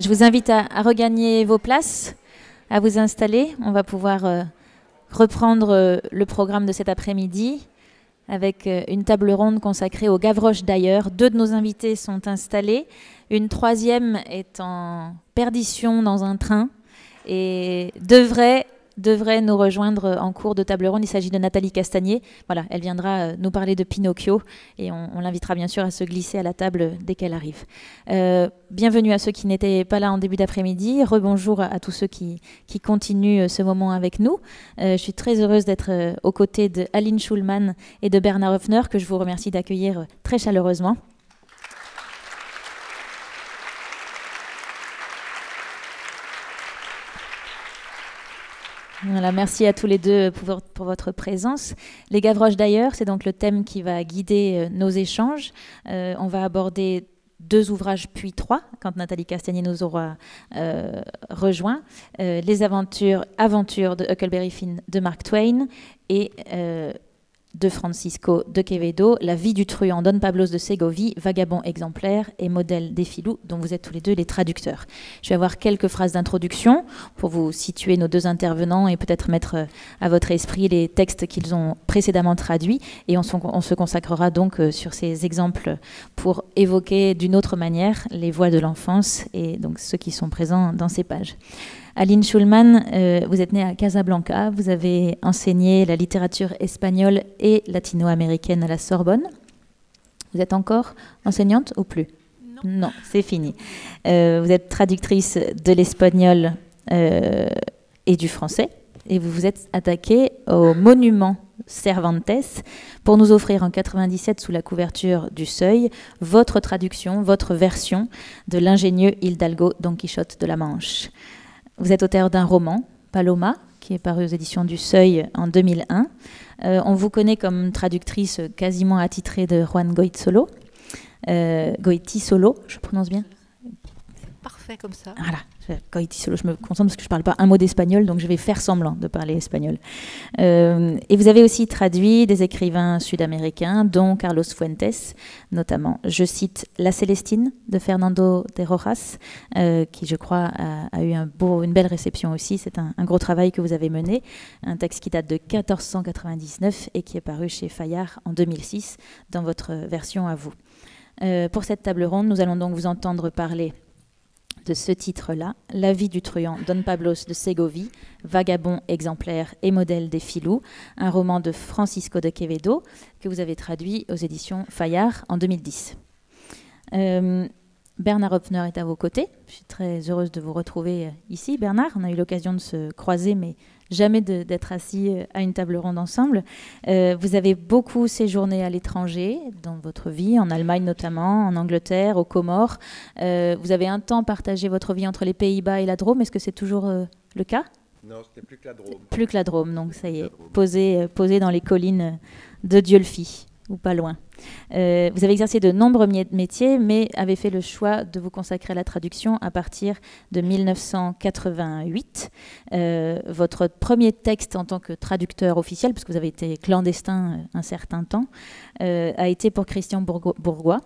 Je vous invite à regagner vos places, à vous installer. On va pouvoir reprendre le programme de cet après-midi avec une table ronde consacrée au Gavroche d'ailleurs. 2 de nos invités sont installés. Une troisième est en perdition dans un train et devrait nous rejoindre en cours de table ronde. Il s'agit de Nathalie Castagnier. Voilà, elle viendra nous parler de Pinocchio et on l'invitera bien sûr à se glisser à la table dès qu'elle arrive. Bienvenue à ceux qui n'étaient pas là en début d'après-midi. Rebonjour à tous ceux qui continuent ce moment avec nous. Je suis très heureuse d'être aux côtés de Aline Schulman et de Bernard Hoffner, que je vous remercie d'accueillir très chaleureusement. Voilà, merci à tous les deux pour votre présence. Les Gavroches d'ailleurs, c'est donc le thème qui va guider nos échanges. On va aborder 2 ouvrages puis 3, quand Nathalie Castagnier nous aura rejoint. Les aventures de Huckleberry Finn de Mark Twain et de Francisco de Quevedo, La vie du truand Don Pablos de Ségovie, vagabond exemplaire et modèle des filous, dont vous êtes tous les deux les traducteurs. Je vais avoir quelques phrases d'introduction pour vous situer nos 2 intervenants et peut-être mettre à votre esprit les textes qu'ils ont précédemment traduits. Et on se consacrera donc sur ces exemples pour évoquer d'une autre manière les voix de l'enfance et donc ceux qui sont présents dans ces pages. Aline Schulman, vous êtes née à Casablanca, vous avez enseigné la littérature espagnole et latino-américaine à la Sorbonne. Vous êtes encore enseignante ou plus? Non, c'est fini. Vous êtes traductrice de l'espagnol et du français, et vous vous êtes attaquée au monument Cervantes pour nous offrir en 97, sous la couverture du Seuil, votre traduction, votre version de l'ingénieux Hidalgo Don Quichotte de la Manche. Vous êtes auteur d'un roman, Paloma, qui est paru aux éditions du Seuil en 2001. On vous connaît comme traductrice quasiment attitrée de Juan Goytisolo. Goytisolo, je prononce bien? Parfait comme ça. Voilà, Goytisolo, je me concentre parce que je ne parle pas un mot d'espagnol, donc je vais faire semblant de parler espagnol. Et vous avez aussi traduit des écrivains sud-américains, dont Carlos Fuentes, notamment. Je cite La Célestine de Fernando de Rojas, qui, je crois, a eu une belle réception aussi. C'est un gros travail que vous avez mené, un texte qui date de 1499 et qui est paru chez Fayard en 2006, dans votre version à vous. Pour cette table ronde, nous allons donc vous entendre parler de ce titre-là, La vie du truand Don Pablos de Ségovie, vagabond exemplaire et modèle des filous, un roman de Francisco de Quevedo que vous avez traduit aux éditions Fayard en 2010. Bernard Hoffner est à vos côtés. Je suis très heureuse de vous retrouver ici. Bernard, on a eu l'occasion de se croiser, mais jamais d'être assis à une table ronde ensemble. Vous avez beaucoup séjourné à l'étranger dans votre vie, en Allemagne notamment, en Angleterre, aux Comores. Vous avez un temps partagé votre vie entre les Pays-Bas et la Drôme. Est-ce que c'est toujours le cas? Non, c'était plus que la Drôme. Plus que la Drôme, donc ça y est, posé dans les collines de Dieulefit, ou pas loin. Vous avez exercé de nombreux métiers, mais avez fait le choix de vous consacrer à la traduction à partir de 1988. Votre premier texte en tant que traducteur officiel, puisque vous avez été clandestin un certain temps, a été pour Christian Bourgois.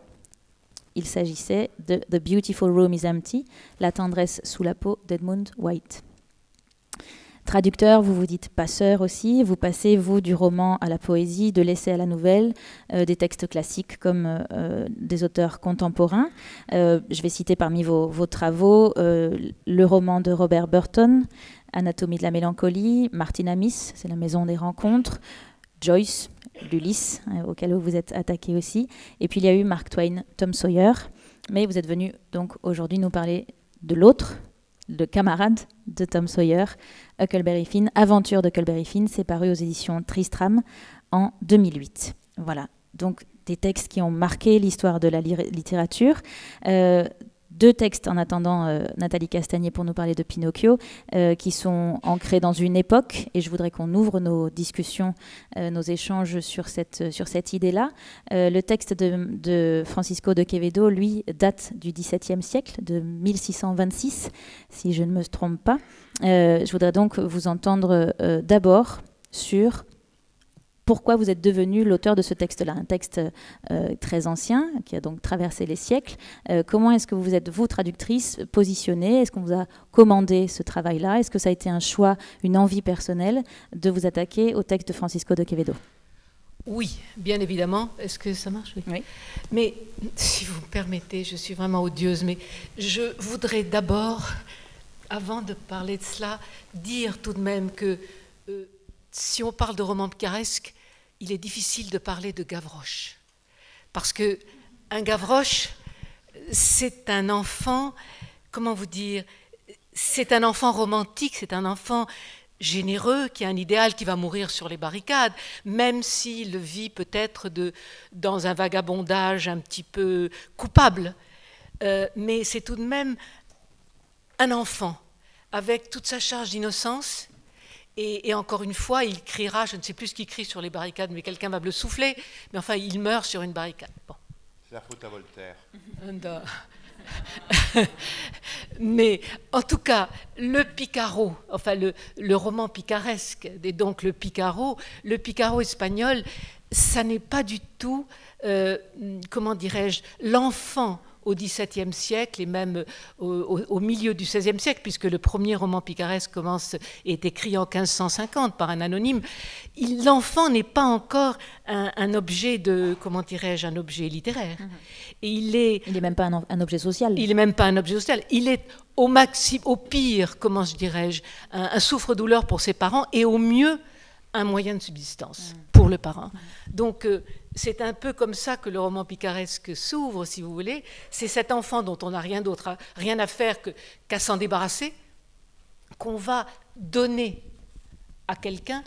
Il s'agissait de The Beautiful Room is Empty, La tendresse sous la peau d'Edmund White. Traducteur, vous vous dites passeur aussi. Vous passez, vous, du roman à la poésie, de l'essai à la nouvelle, des textes classiques comme des auteurs contemporains. Je vais citer parmi vos travaux le roman de Robert Burton, Anatomie de la mélancolie, Martin Amis, c'est la maison des rencontres, Joyce, l'Ulysse, auquel vous êtes attaqué aussi. Et puis il y a eu Mark Twain, Tom Sawyer. Mais vous êtes venu donc aujourd'hui nous parler de l'autre, le camarade de Tom Sawyer, Huckleberry Finn, Aventure de Huckleberry Finn, c'est paru aux éditions Tristram en 2008. Voilà, donc des textes qui ont marqué l'histoire de la littérature. 2 textes en attendant Nathalie Castagnier pour nous parler de Pinocchio, qui sont ancrés dans une époque, et je voudrais qu'on ouvre nos discussions, nos échanges sur cette idée-là. Le texte de Francisco de Quevedo, lui, date du XVIIe siècle, de 1626, si je ne me trompe pas. Je voudrais donc vous entendre d'abord sur pourquoi vous êtes devenu l'auteur de ce texte-là, un texte très ancien, qui a donc traversé les siècles. Comment est-ce que vous êtes, vous, traductrice, positionnée? Est-ce qu'on vous a commandé ce travail-là? Est-ce que ça a été un choix, une envie personnelle de vous attaquer au texte de Francisco de Quevedo? Oui, bien évidemment. Est-ce que ça marche? Oui. Mais, si vous me permettez, je suis vraiment odieuse, mais je voudrais d'abord, avant de parler de cela, dire tout de même que si on parle de roman picaresque, il est difficile de parler de Gavroche. Parce que un Gavroche, c'est un enfant, comment vous dire, c'est un enfant romantique, c'est un enfant généreux, qui a un idéal qui va mourir sur les barricades, même s'il vit peut-être dans un vagabondage un petit peu coupable. Mais c'est tout de même un enfant, avec toute sa charge d'innocence. Et encore une fois, il criera, je ne sais plus ce qu'il crie sur les barricades, mais quelqu'un va me le souffler, mais enfin, il meurt sur une barricade. Bon. C'est la faute à Voltaire. Mais en tout cas, le Picaro, enfin le roman picaresque, et donc le Picaro espagnol, ça n'est pas du tout, comment dirais-je, l'enfant au XVIIe siècle et même au milieu du XVIe siècle, puisque le premier roman picaresque est écrit en 1550 par un anonyme. L'enfant n'est pas encore un objet comment dirais-je, un objet littéraire. Et il n'est même pas un objet social. Il n'est même pas un objet social. Il est au pire, comment dirais-je, un souffre-douleur pour ses parents et au mieux un moyen de subsistance pour le parent. Donc c'est un peu comme ça que le roman picaresque s'ouvre, si vous voulez. C'est cet enfant dont on n'a rien à faire qu'à s'en débarrasser, qu'on va donner à quelqu'un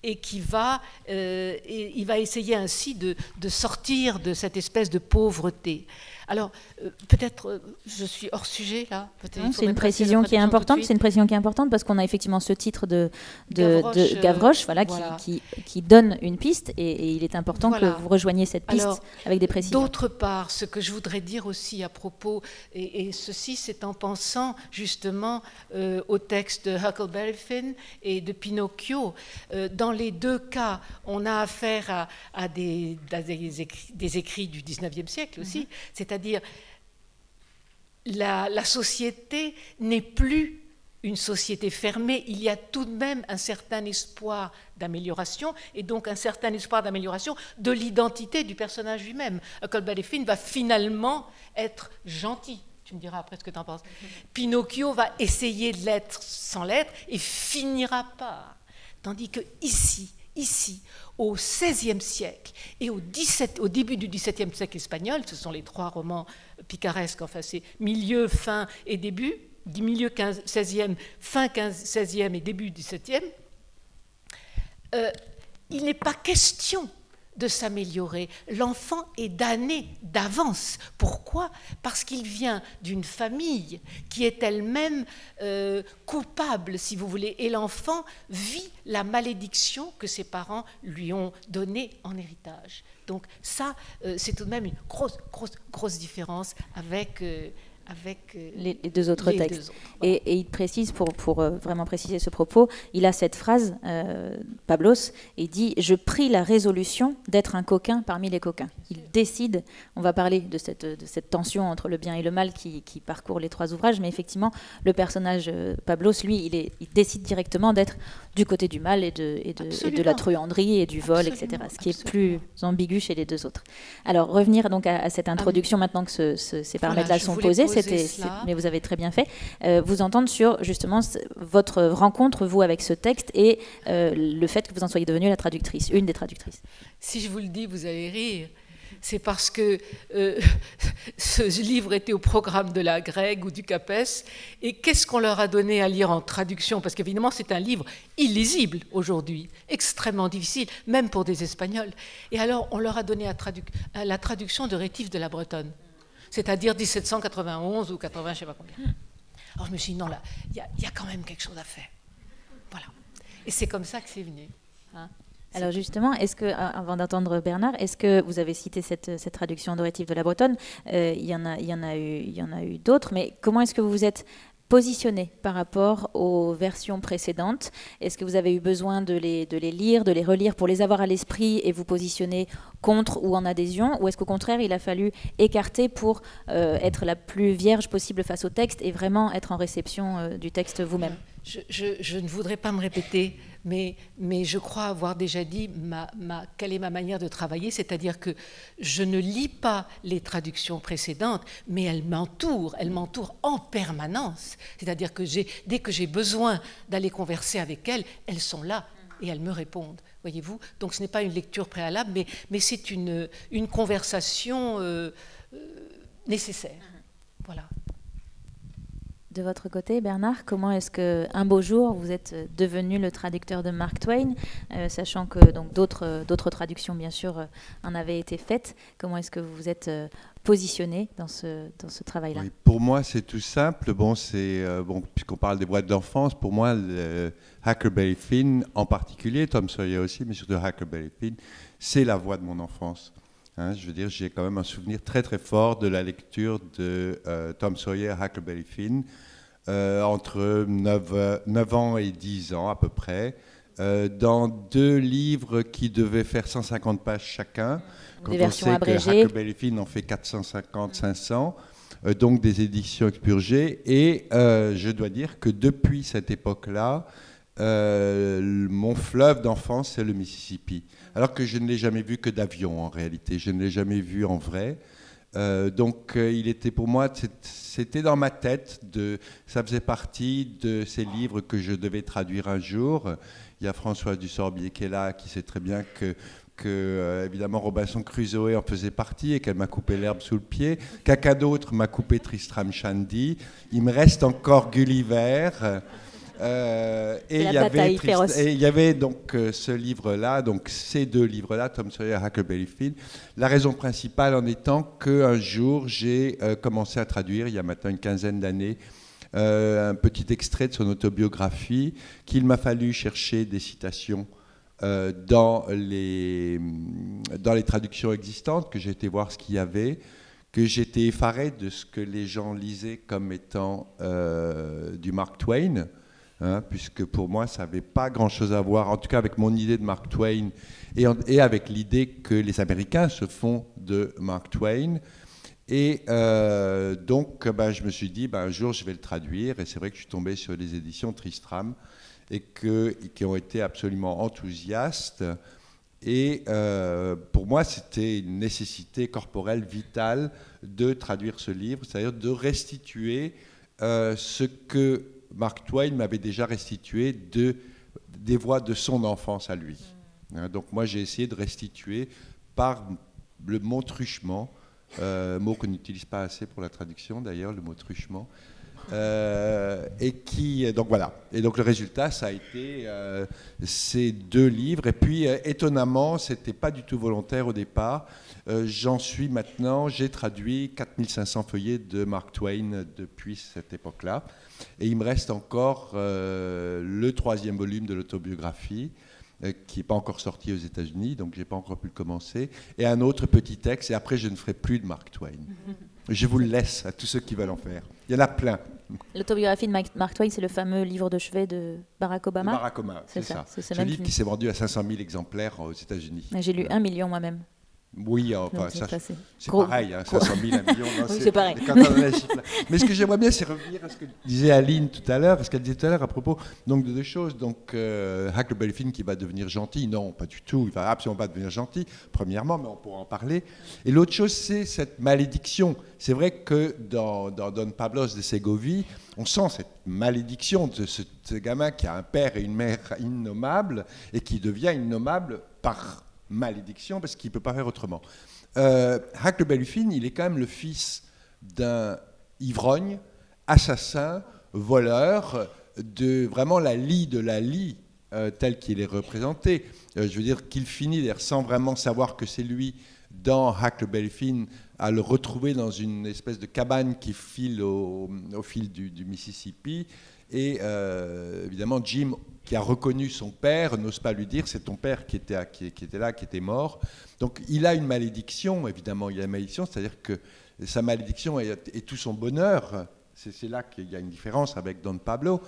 et il va essayer ainsi de sortir de cette espèce de pauvreté. Alors, peut-être, je suis hors sujet, là. C'est une précision qui est importante. C'est une précision qui est importante parce qu'on a effectivement ce titre de Gavroche, voilà. Qui donne une piste et il est important que vous rejoigniez cette piste. Alors, avec des précisions. D'autre part, ce que je voudrais dire aussi à propos, et ceci c'est en pensant justement au texte de Huckleberry Finn et de Pinocchio. Dans les deux cas, on a affaire à des écrits du XIXe siècle aussi, c'est-à-dire la société n'est plus une société fermée, il y a tout de même un certain espoir d'amélioration, et donc un certain espoir d'amélioration de l'identité du personnage lui-même. Huckleberry Finn va finalement être gentil. Tu me diras après ce que tu en penses. Pinocchio va essayer de l'être sans l'être et finira par. Tandis que ici, au XVIe siècle et au début du XVIIe siècle espagnol, ce sont les trois romans picaresques, enfin c'est milieu, fin et début, milieu 16e, fin 16e et début 17e, il n'est pas question de s'améliorer. L'enfant est damné d'avance. Pourquoi? Parce qu'il vient d'une famille qui est elle-même coupable, si vous voulez, et l'enfant vit la malédiction que ses parents lui ont donnée en héritage. Donc ça, c'est tout de même une grosse différence avec les deux autres textes. Voilà. Et il précise, pour vraiment préciser ce propos, il a cette phrase, Pablos, il dit « Je pris la résolution d'être un coquin parmi les coquins ». Il décide, on va parler de cette tension entre le bien et le mal qui parcourt les trois ouvrages, mais effectivement, le personnage Pablos, lui, il décide directement d'être du côté du mal et de la truanderie et du vol, etc. Ce qui est plus ambigu chez les deux autres. Alors, revenir donc à cette introduction, maintenant que ces paramètres-là sont posés, mais vous avez très bien fait, vous entendre sur justement votre rencontre, vous, avec ce texte et le fait que vous en soyez devenue la traductrice, une des traductrices. Si je vous le dis, vous allez rire. C'est parce que ce livre était au programme de la Greg ou du CAPES, et qu'est-ce qu'on leur a donné à lire en traduction? Parce qu'évidemment, c'est un livre illisible aujourd'hui, extrêmement difficile, même pour des Espagnols. Et alors, on leur a donné la traduction de Rétif de la Bretonne, c'est-à-dire 1791 ou 80, je ne sais pas combien. Alors je me suis dit, non, là, il y a quand même quelque chose à faire. Voilà. Et c'est comme ça que c'est venu. Hein. Alors justement, avant d'entendre Bernard, est-ce que vous avez cité cette traduction de Rétif de la Bretonne, il y en a eu d'autres, mais comment est-ce que vous vous êtes positionner par rapport aux versions précédentes? Est-ce que vous avez eu besoin de les lire, de les relire pour les avoir à l'esprit et vous positionner contre ou en adhésion? Ou est-ce qu'au contraire, il a fallu écarter pour être la plus vierge possible face au texte et vraiment être en réception du texte vous-même? Je ne voudrais pas me répéter, mais je crois avoir déjà dit quelle est ma manière de travailler, c'est-à-dire que je ne lis pas les traductions précédentes, mais elles m'entourent en permanence. C'est-à-dire que dès que j'ai besoin d'aller converser avec elles, elles sont là et elles me répondent, voyez-vous. Donc ce n'est pas une lecture préalable, mais c'est une conversation nécessaire. Voilà. De votre côté, Bernard, comment est-ce qu'un beau jour, vous êtes devenu le traducteur de Mark Twain, sachant que donc, d'autres traductions, bien sûr, en avaient été faites. Comment est-ce que vous vous êtes positionné dans ce travail-là? Oui, pour moi, c'est tout simple. Puisqu'on parle des boîtes d'enfance, pour moi, Huckleberry Finn, en particulier, Tom Sawyer aussi, mais surtout Huckleberry Finn, c'est la voix de mon enfance. Je veux dire, j'ai quand même un souvenir très très fort de la lecture de Tom Sawyer, Huckleberry Finn, entre 9 ans et 10 ans à peu près, dans 2 livres qui devaient faire 150 pages chacun. Quand des on versions sait abrégées. que Huckleberry Finn en fait 450-500, donc des éditions expurgées. Et je dois dire que depuis cette époque-là, mon fleuve d'enfance, c'est le Mississippi. Alors que je ne l'ai jamais vu que d'avion en réalité, je ne l'ai jamais vu en vrai. Il était pour moi, c'était dans ma tête, ça faisait partie de ces livres que je devais traduire un jour. Il y a Françoise Dusorbier qui est là, qui sait très bien que évidemment Robinson Crusoe en faisait partie et qu'elle m'a coupé l'herbe sous le pied. Quelqu'un d'autre m'a coupé Tristram Shandy. Il me reste encore Gulliver. Et il y avait donc ce livre-là, donc ces 2 livres-là, Tom Sawyer, Huckleberry Finn. La raison principale en étant qu'un jour, j'ai commencé à traduire, il y a maintenant une quinzaine d'années, un petit extrait de son autobiographie, qu'il m'a fallu chercher des citations dans les traductions existantes, que j'ai été voir ce qu'il y avait, que j'étais effaré de ce que les gens lisaient comme étant du Mark Twain. Puisque pour moi, ça n'avait pas grand-chose à voir, en tout cas avec mon idée de Mark Twain et avec l'idée que les Américains se font de Mark Twain. Et je me suis dit, un jour, je vais le traduire. Et c'est vrai que je suis tombé sur les éditions Tristram et qui ont été absolument enthousiastes. Et pour moi, c'était une nécessité corporelle vitale de traduire ce livre, c'est-à-dire de restituer ce que Mark Twain m'avait déjà restitué des voix de son enfance à lui. Donc moi j'ai essayé de restituer par mon truchement, mot qu'on n'utilise pas assez pour la traduction d'ailleurs, le mot truchement, donc voilà. Et donc le résultat, ça a été ces 2 livres. Et puis étonnamment, c'était pas du tout volontaire au départ. J'ai traduit 4500 feuillets de Mark Twain depuis cette époque-là. Et il me reste encore le 3e volume de l'autobiographie, qui n'est pas encore sorti aux États-Unis, donc je n'ai pas encore pu le commencer, et un autre petit texte, et après je ne ferai plus de Mark Twain. Je vous le laisse à tous ceux qui veulent en faire. Il y en a plein. L'autobiographie de Mark Twain, c'est le fameux livre de chevet de Barack Obama. Barack Obama, c'est ça. C'est ce livre qui s'est vendu à 500 000 exemplaires aux États-Unis. J'ai lu 1 million moi-même. Oui, enfin, c'est pareil, 500 000, 1 million. Non, oui, c'est pareil. Mais ce que j'aimerais bien, c'est revenir à ce que disait Aline tout à l'heure, parce qu'elle disait tout à l'heure à propos donc, de 2 choses. Donc, Huckleberry Finn qui va devenir gentil, non, pas du tout, il va absolument pas devenir gentil, premièrement, mais on pourra en parler. Et l'autre chose, c'est cette malédiction. C'est vrai que dans Don Pablos de Ségovie, on sent cette malédiction de ce gamin qui a un père et une mère innommables et qui devient innommable par malédiction parce qu'il ne peut pas faire autrement. Huckleberry Finn, il est quand même le fils d'un ivrogne, assassin, voleur, de vraiment la lie de la lie tel qu'il est représenté. Je veux dire qu'il finit d'ailleurs sans vraiment savoir que c'est lui dans Huckleberry Finn à le retrouver dans une espèce de cabane qui file au fil du Mississippi. Et évidemment, Jim, qui a reconnu son père, n'ose pas lui dire c'est ton père qui était là, qui était mort. Donc il a une malédiction, évidemment, il a une malédiction, c'est-à-dire que sa malédiction et tout son bonheur, c'est là qu'il y a une différence avec Don Pablos,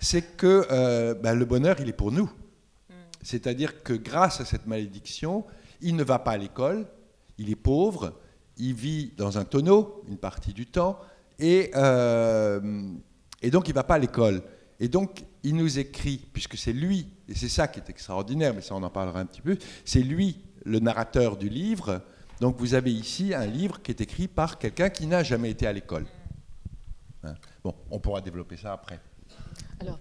c'est que le bonheur, il est pour nous. C'est-à-dire que grâce à cette malédiction, il ne va pas à l'école, il est pauvre, il vit dans un tonneau une partie du temps, et donc il ne va pas à l'école. Et donc il nous écrit, puisque c'est lui, et c'est ça qui est extraordinaire, mais ça on en parlera un petit peu, c'est lui le narrateur du livre. Donc vous avez ici un livre qui est écrit par quelqu'un qui n'a jamais été à l'école. Hein? Bon, on pourra développer ça après. Alors,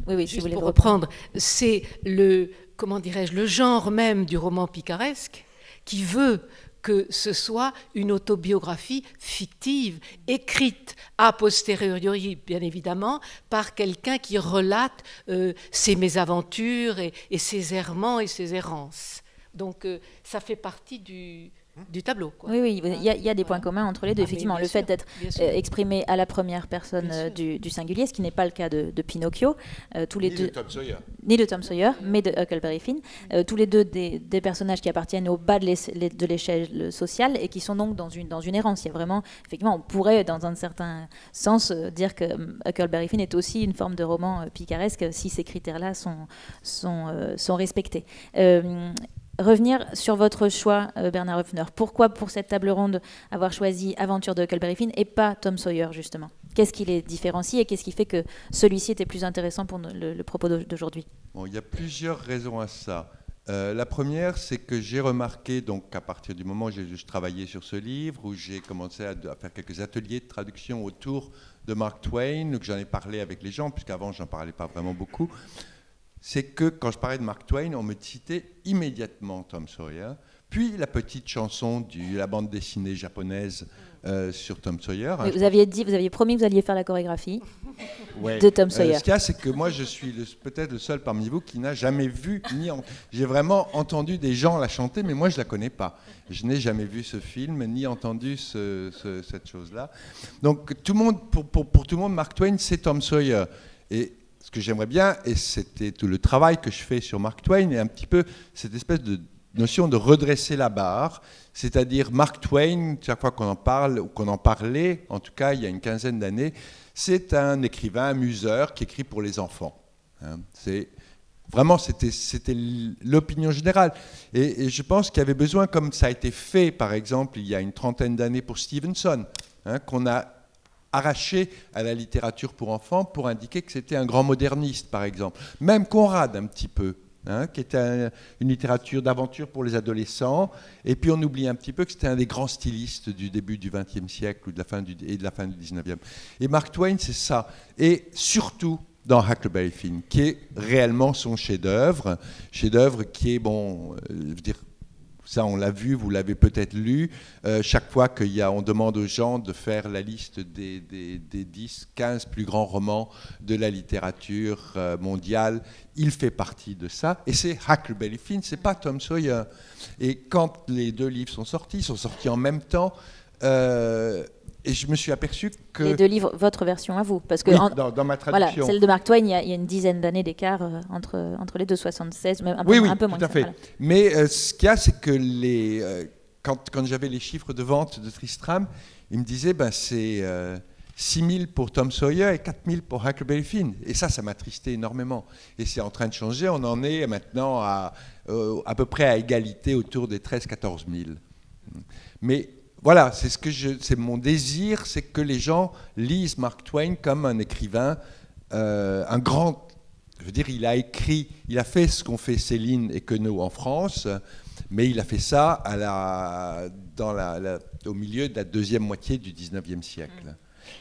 oui, juste pour reprendre, c'est le genre même du roman picaresque qui veut que ce soit une autobiographie fictive, écrite a posteriori, bien évidemment, par quelqu'un qui relate ses mésaventures et ses errements et ses errances. Donc ça fait partie du tableau, quoi. Oui, il y a des points communs entre les deux. Effectivement, le fait d'être exprimé à la première personne du singulier, ce qui n'est pas le cas de Pinocchio. De Tom Sawyer. Ni de Tom Sawyer, mais de Huckleberry Finn. Tous les deux des personnages qui appartiennent au bas de l'échelle sociale et qui sont donc dans une errance. Il y a vraiment, effectivement, on pourrait, dans un certain sens, dire que Huckleberry Finn est aussi une forme de roman picaresque si ces critères-là sont respectés. Revenir sur votre choix, Bernard Hoeffner. Pourquoi, pour cette table ronde, avoir choisi Aventure de Huckleberry Finn et pas Tom Sawyer, justement? Qu'est-ce qui les différencie et qu'est-ce qui fait que celui-ci était plus intéressant pour le propos d'aujourd'hui? Bon, il y a plusieurs raisons à ça. La première, c'est que j'ai remarqué, donc à partir du moment où je travaillais sur ce livre, où j'ai commencé à faire quelques ateliers de traduction autour de Mark Twain, que j'en ai parlé avec les gens, puisqu'avant, je n'en parlais pas vraiment beaucoup, c'est que quand je parlais de Mark Twain, on me citait immédiatement Tom Sawyer, puis la petite chanson de la bande dessinée japonaise sur Tom Sawyer. Oui, vous aviez promis que vous alliez faire la chorégraphie de Tom Sawyer. Ce qu'il y a, c'est que moi, je suis peut-être le seul parmi vous qui n'a jamais vu, j'ai vraiment entendu des gens la chanter, mais moi, je ne la connais pas. Je n'ai jamais vu ce film, ni entendu cette chose-là. Donc, tout le monde, pour tout le monde, Mark Twain, c'est Tom Sawyer. Et ce que j'aimerais bien, et c'était tout le travail que je fais sur Mark Twain, et un petit peu cette espèce de notion de redresser la barre, c'est-à-dire Mark Twain, chaque fois qu'on en parle, ou qu'on en parlait, en tout cas il y a une quinzaine d'années, c'est un écrivain, un museur qui écrit pour les enfants. Hein, c'était l'opinion générale. Et je pense qu'il y avait besoin, comme ça a été fait, par exemple, il y a une trentaine d'années pour Stevenson, hein, qu'on a arraché à la littérature pour enfants pour indiquer que c'était un grand moderniste, par exemple. Même Conrad, un petit peu, hein, qui était une littérature d'aventure pour les adolescents. Et puis on oublie un petit peu que c'était un des grands stylistes du début du XXe siècle ou de la fin du XIXe. Et Mark Twain, c'est ça. Et surtout dans Huckleberry Finn, qui est réellement son chef-d'œuvre qui est, bon, je veux dire, ça, on l'a vu, vous l'avez peut-être lu. Chaque fois on demande aux gens de faire la liste des 10, 15 plus grands romans de la littérature mondiale, il fait partie de ça. Et c'est Huckleberry Finn, c'est pas Tom Sawyer. Et quand les deux livres sont sortis en même temps. Et je me suis aperçu que... Les deux livres, votre version à vous, parce que oui, dans ma traduction. Voilà, celle de Mark Twain, il y a une dizaine d'années d'écart entre les deux, 76, même un peu moins. Tout à fait. Voilà. Mais ce qu'il y a, c'est que quand j'avais les chiffres de vente de Tristram, ils me disaient c'est 6 000 pour Tom Sawyer et 4 000 pour Huckleberry Finn. Et ça m'attristait énormément. Et c'est en train de changer. On en est maintenant à peu près à égalité autour des 13 000 14 000. Mais voilà, c'est mon désir, c'est que les gens lisent Mark Twain comme un écrivain, un grand. Je veux dire, il a fait ce qu'ont fait Céline et Queneau en France, mais il a fait ça au milieu de la deuxième moitié du XIXe siècle.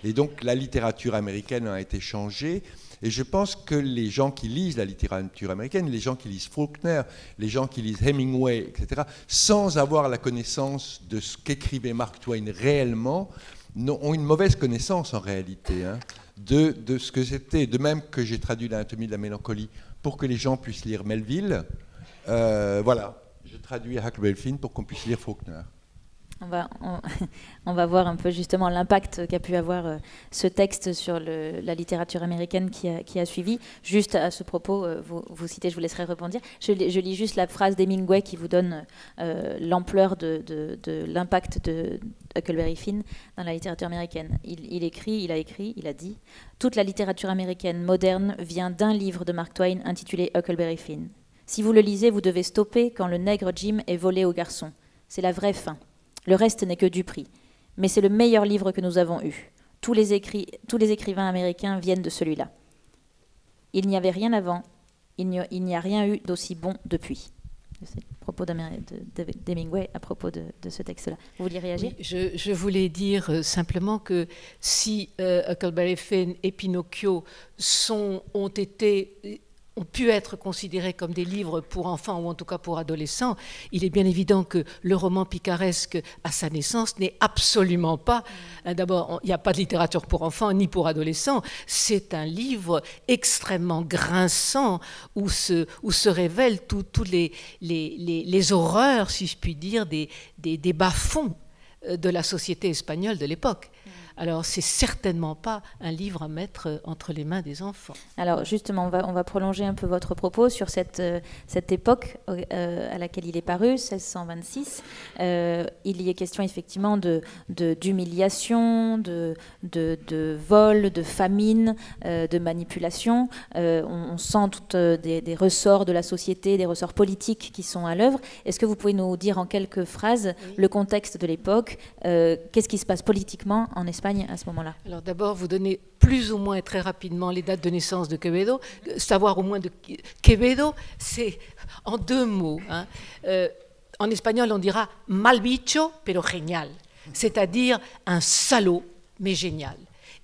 Et donc la littérature américaine a été changée. Et je pense que les gens qui lisent la littérature américaine, les gens qui lisent Faulkner, les gens qui lisent Hemingway, etc., sans avoir la connaissance de ce qu'écrivait Mark Twain réellement, ont une mauvaise connaissance en réalité de ce que c'était. De même que j'ai traduit l'Anatomie de la mélancolie pour que les gens puissent lire Melville, voilà, je traduis Huckleberry Finn pour qu'on puisse lire Faulkner. On va voir un peu justement l'impact qu'a pu avoir ce texte sur la littérature américaine qui a suivi. Juste à ce propos, vous citez, je vous laisserai rebondir. Je lis juste la phrase d'Hemingway qui vous donne l'ampleur de l'impact de Huckleberry Finn dans la littérature américaine. Il a dit « Toute la littérature américaine moderne vient d'un livre de Mark Twain intitulé Huckleberry Finn. Si vous le lisez, vous devez stopper quand le nègre Jim est volé au garçon. C'est la vraie fin. Le reste n'est que du prix. Mais c'est le meilleur livre que nous avons eu. Tous les écrivains américains viennent de celui-là. Il n'y avait rien avant. Il n'y a rien eu d'aussi bon depuis. » C'est le propos d'Hemingway à propos de ce texte-là. Vous vouliez réagir ? Oui, je voulais dire simplement que si Huckleberry Finn et Pinocchio ont pu être considérés comme des livres pour enfants ou en tout cas pour adolescents, il est bien évident que le roman picaresque à sa naissance n'est absolument pas, d'abord il n'y a pas de littérature pour enfants ni pour adolescents, c'est un livre extrêmement grinçant où se révèlent toutes les horreurs, si je puis dire, des bas-fonds de la société espagnole de l'époque. Alors, c'est certainement pas un livre à mettre entre les mains des enfants. Alors, justement, on va prolonger un peu votre propos sur cette époque à laquelle il est paru, 1626. Il y est question effectivement d'humiliation, de vol, de famine, de manipulation. On sent toutes des ressorts de la société, des ressorts politiques qui sont à l'œuvre. Est-ce que vous pouvez nous dire en quelques phrases le contexte de l'époque ? Qu'est-ce qui se passe politiquement en Espagne à ce moment-là? Alors d'abord, vous donnez plus ou moins et très rapidement les dates de naissance de Quevedo. Savoir au moins de Quevedo, c'est en deux mots. En espagnol, on dira mal bicho, pero genial, c'est-à-dire un salaud, mais génial.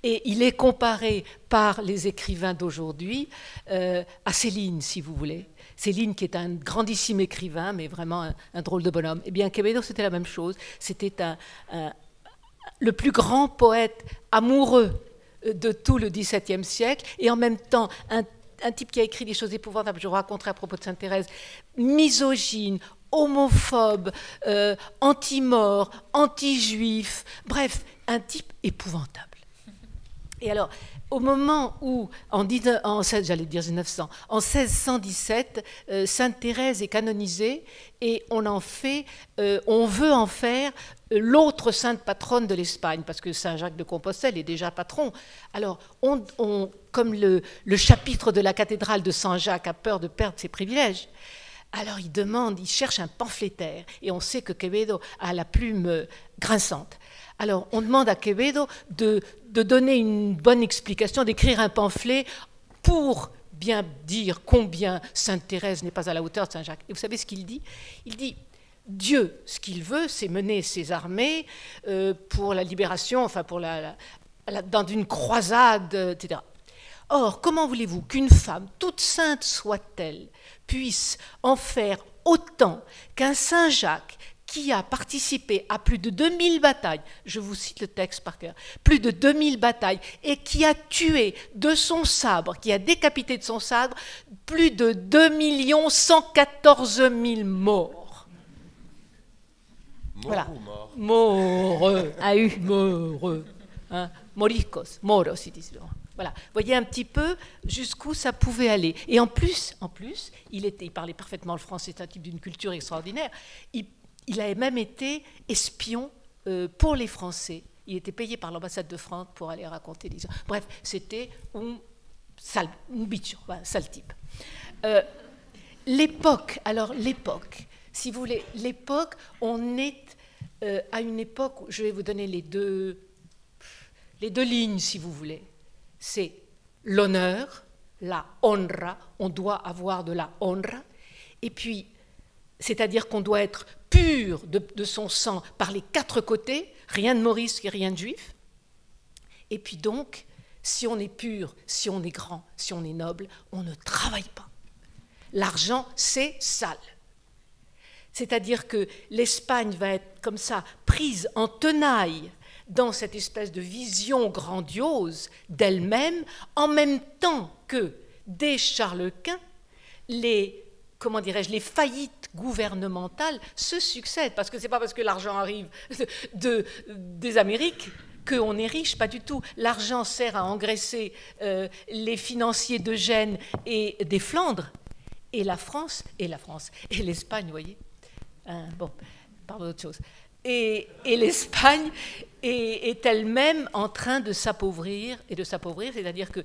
Et il est comparé par les écrivains d'aujourd'hui à Céline, si vous voulez. Céline, qui est un grandissime écrivain, mais vraiment un drôle de bonhomme. Eh bien, Quevedo, c'était la même chose. C'était le plus grand poète amoureux de tout le XVIIe siècle, et en même temps un type qui a écrit des choses épouvantables, je vous raconterai à propos de Sainte-Thérèse, misogyne, homophobe, anti-mort, anti-juif, bref, un type épouvantable. Et alors, au moment où, en 1617, Sainte-Thérèse est canonisée et on veut en faire l'autre sainte patronne de l'Espagne, parce que Saint-Jacques de Compostelle est déjà patron. Alors, comme le chapitre de la cathédrale de Saint-Jacques a peur de perdre ses privilèges, alors il cherche un pamphlétaire, et on sait que Quevedo a la plume grinçante. Alors, on demande à Quevedo de donner une bonne explication, d'écrire un pamphlet pour bien dire combien Sainte-Thérèse n'est pas à la hauteur de Saint-Jacques. Et vous savez ce qu'il dit ? Il dit, Dieu, ce qu'il veut, c'est mener ses armées pour la libération, enfin dans une croisade, etc. Or, comment voulez-vous qu'une femme, toute sainte soit-elle, puisse en faire autant qu'un Saint-Jacques qui a participé à plus de 2000 batailles, je vous cite le texte par cœur, plus de 2000 batailles, et qui a tué de son sabre, qui a décapité de son sabre, plus de 2 114 000 morts. Voilà. Moreux. Moreux. Hein? Moriscos. Moros, ils disent. Voilà. Vous voyez un petit peu jusqu'où ça pouvait aller. Et en plus, il parlait parfaitement le français, c'est un type d'une culture extraordinaire. Il avait même été espion pour les Français. Il était payé par l'ambassade de France pour aller raconter des histoires. Bref, c'était un bicho, un sale type. L'époque, si vous voulez, on est à une époque où je vais vous donner les deux lignes, si vous voulez. C'est l'honneur, la honra, on doit avoir de la honra, et puis, c'est-à-dire qu'on doit être pur de son sang par les quatre côtés, rien de morisque et rien de juif. Et puis donc, si on est pur, si on est grand, si on est noble, on ne travaille pas. L'argent, c'est sale. C'est-à-dire que l'Espagne va être comme ça, prise en tenaille dans cette espèce de vision grandiose d'elle-même, en même temps que, dès Charles Quint, les comment dirais-je, les faillites gouvernementales se succèdent, parce que c'est pas parce que l'argent arrive des Amériques qu'on est riche, pas du tout. L'argent sert à engraisser les financiers de Gênes et des Flandres, et la France, et l'Espagne, vous voyez. Bon, parlons d'autre chose. Et l'Espagne est elle-même en train de s'appauvrir, c'est-à-dire que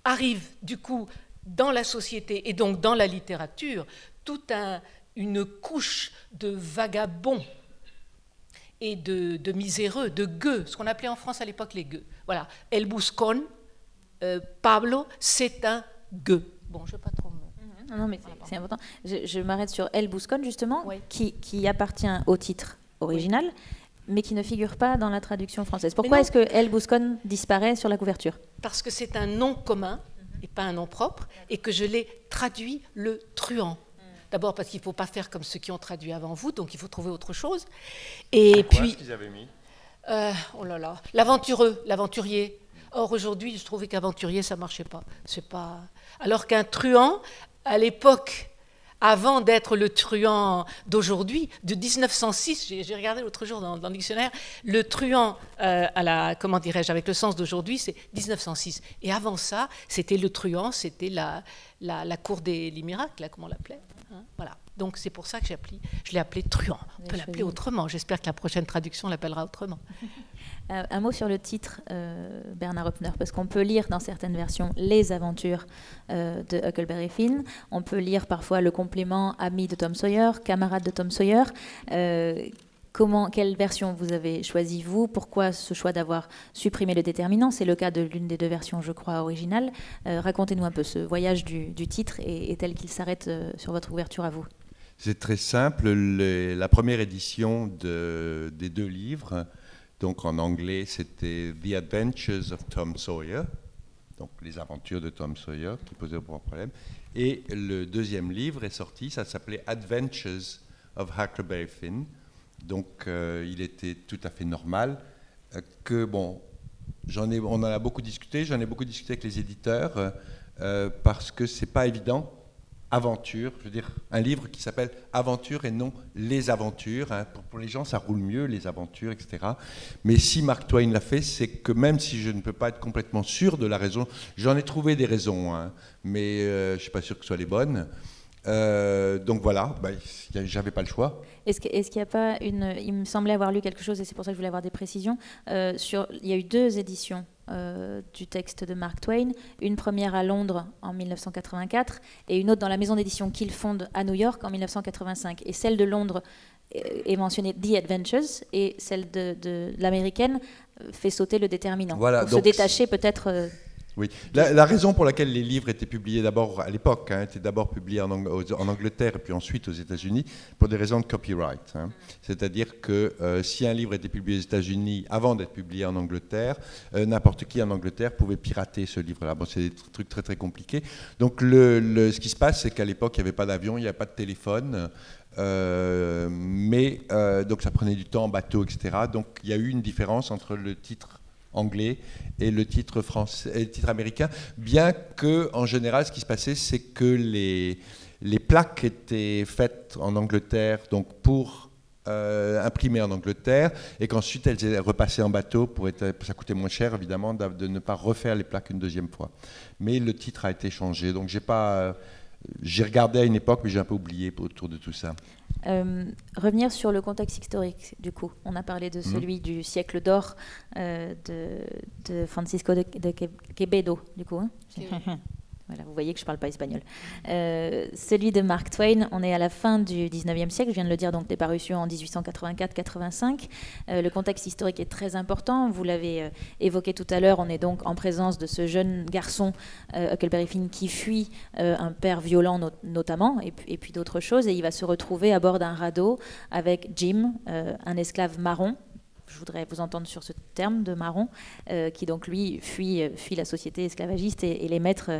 arrive du coup dans la société et donc dans la littérature toute une couche de vagabonds et de miséreux, de gueux, ce qu'on appelait en France à l'époque les gueux. Voilà, El Buscón, Pablo, c'est un gueux. Bon, je ne vais pas trop... Non, mais c'est important. Je m'arrête sur El Buscón, justement, oui. qui appartient au titre original, oui, mais qui ne figure pas dans la traduction française. Pourquoi est-ce que El Buscón disparaît sur la couverture? Parce que c'est un nom commun et pas un nom propre, et que je l'ai traduit le truand. D'abord parce qu'il ne faut pas faire comme ceux qui ont traduit avant vous, donc il faut trouver autre chose. Et puis, qu'est-ce qu'ils avaient mis? Oh là là, l'aventureux, l'aventurier. Or aujourd'hui, je trouvais qu'aventurier, ça ne marchait pas. Alors qu'un truand, à l'époque, avant d'être le truand d'aujourd'hui, de 1906, j'ai regardé l'autre jour dans le dictionnaire, le truand, comment dirais-je, avec le sens d'aujourd'hui, c'est 1906. Et avant ça, c'était le truand, c'était la cour des miracles, comment on l'appelait, hein, voilà. Donc c'est pour ça que je l'ai appelé truand. On peut l'appeler autrement. J'espère que la prochaine traduction l'appellera autrement. Un mot sur le titre, Bernard Hoepner, parce qu'on peut lire dans certaines versions les aventures de Huckleberry Finn. On peut lire parfois le complément ami de Tom Sawyer, camarade de Tom Sawyer. Quelle version vous avez choisi, vous? Pourquoi ce choix d'avoir supprimé le déterminant? C'est le cas de l'une des deux versions, je crois, originales. Racontez-nous un peu ce voyage du titre et tel qu'il s'arrête sur votre ouverture à vous. C'est très simple. La première édition des deux livres, donc en anglais, c'était The Adventures of Tom Sawyer, donc les aventures de Tom Sawyer, qui posait aucun problème. Et le deuxième livre est sorti, ça s'appelait Adventures of Huckleberry Finn. Donc il était tout à fait normal que, bon, on en a beaucoup discuté, j'en ai beaucoup discuté avec les éditeurs, parce que c'est pas évident. Aventure, je veux dire, un livre qui s'appelle Aventure et non Les Aventures. Hein. Pour les gens, ça roule mieux, les aventures, etc. Mais si Mark Twain l'a fait, c'est que même si je ne peux pas être complètement sûr de la raison, j'en ai trouvé des raisons, hein, mais je ne suis pas sûr que ce soit les bonnes. Donc voilà, j'avais pas le choix. Est-ce qu'il n'y a pas il me semblait avoir lu quelque chose, et c'est pour ça que je voulais avoir des précisions, il y a eu deux éditions du texte de Mark Twain, une première à Londres en 1984 et une autre dans la maison d'édition qu'il fonde à New York en 1985. Et celle de Londres est mentionnée The Adventures, et celle de l'américaine fait sauter le déterminant. Voilà, pour se détacher peut-être... Oui, la raison pour laquelle les livres étaient publiés d'abord à l'époque, étaient d'abord publiés en Angleterre et puis ensuite aux États-Unis, pour des raisons de copyright. Hein. C'est-à-dire que si un livre était publié aux États-Unis avant d'être publié en Angleterre, n'importe qui en Angleterre pouvait pirater ce livre-là. Bon, c'est des trucs très très compliqués. Donc ce qui se passe, c'est qu'à l'époque, il n'y avait pas d'avion, il n'y avait pas de téléphone. Donc ça prenait du temps en bateau, etc. Donc il y a eu une différence entre le titre anglais et le titre français, et le titre américain, bien que en général ce qui se passait, c'est que les plaques étaient faites en Angleterre, donc pour imprimer en Angleterre, et qu'ensuite elles étaient repassées en bateau ça coûtait moins cher évidemment de ne pas refaire les plaques une deuxième fois. Mais le titre a été changé, donc j'ai regardé à une époque, mais j'ai un peu oublié autour de tout ça. Revenir sur le contexte historique, du coup. On a parlé de celui du siècle d'or de Francisco de Quevedo, du coup. Hein. Voilà, vous voyez que je ne parle pas espagnol. Celui de Mark Twain, on est à la fin du 19e siècle, je viens de le dire, donc des parutions en 1884-85. Le contexte historique est très important, vous l'avez évoqué tout à l'heure, on est donc en présence de ce jeune garçon, Huckleberry Finn, qui fuit un père violent notamment, et puis d'autres choses, et il va se retrouver à bord d'un radeau avec Jim, un esclave marron. Je voudrais vous entendre sur ce terme de marron, qui donc lui fuit la société esclavagiste et les maîtres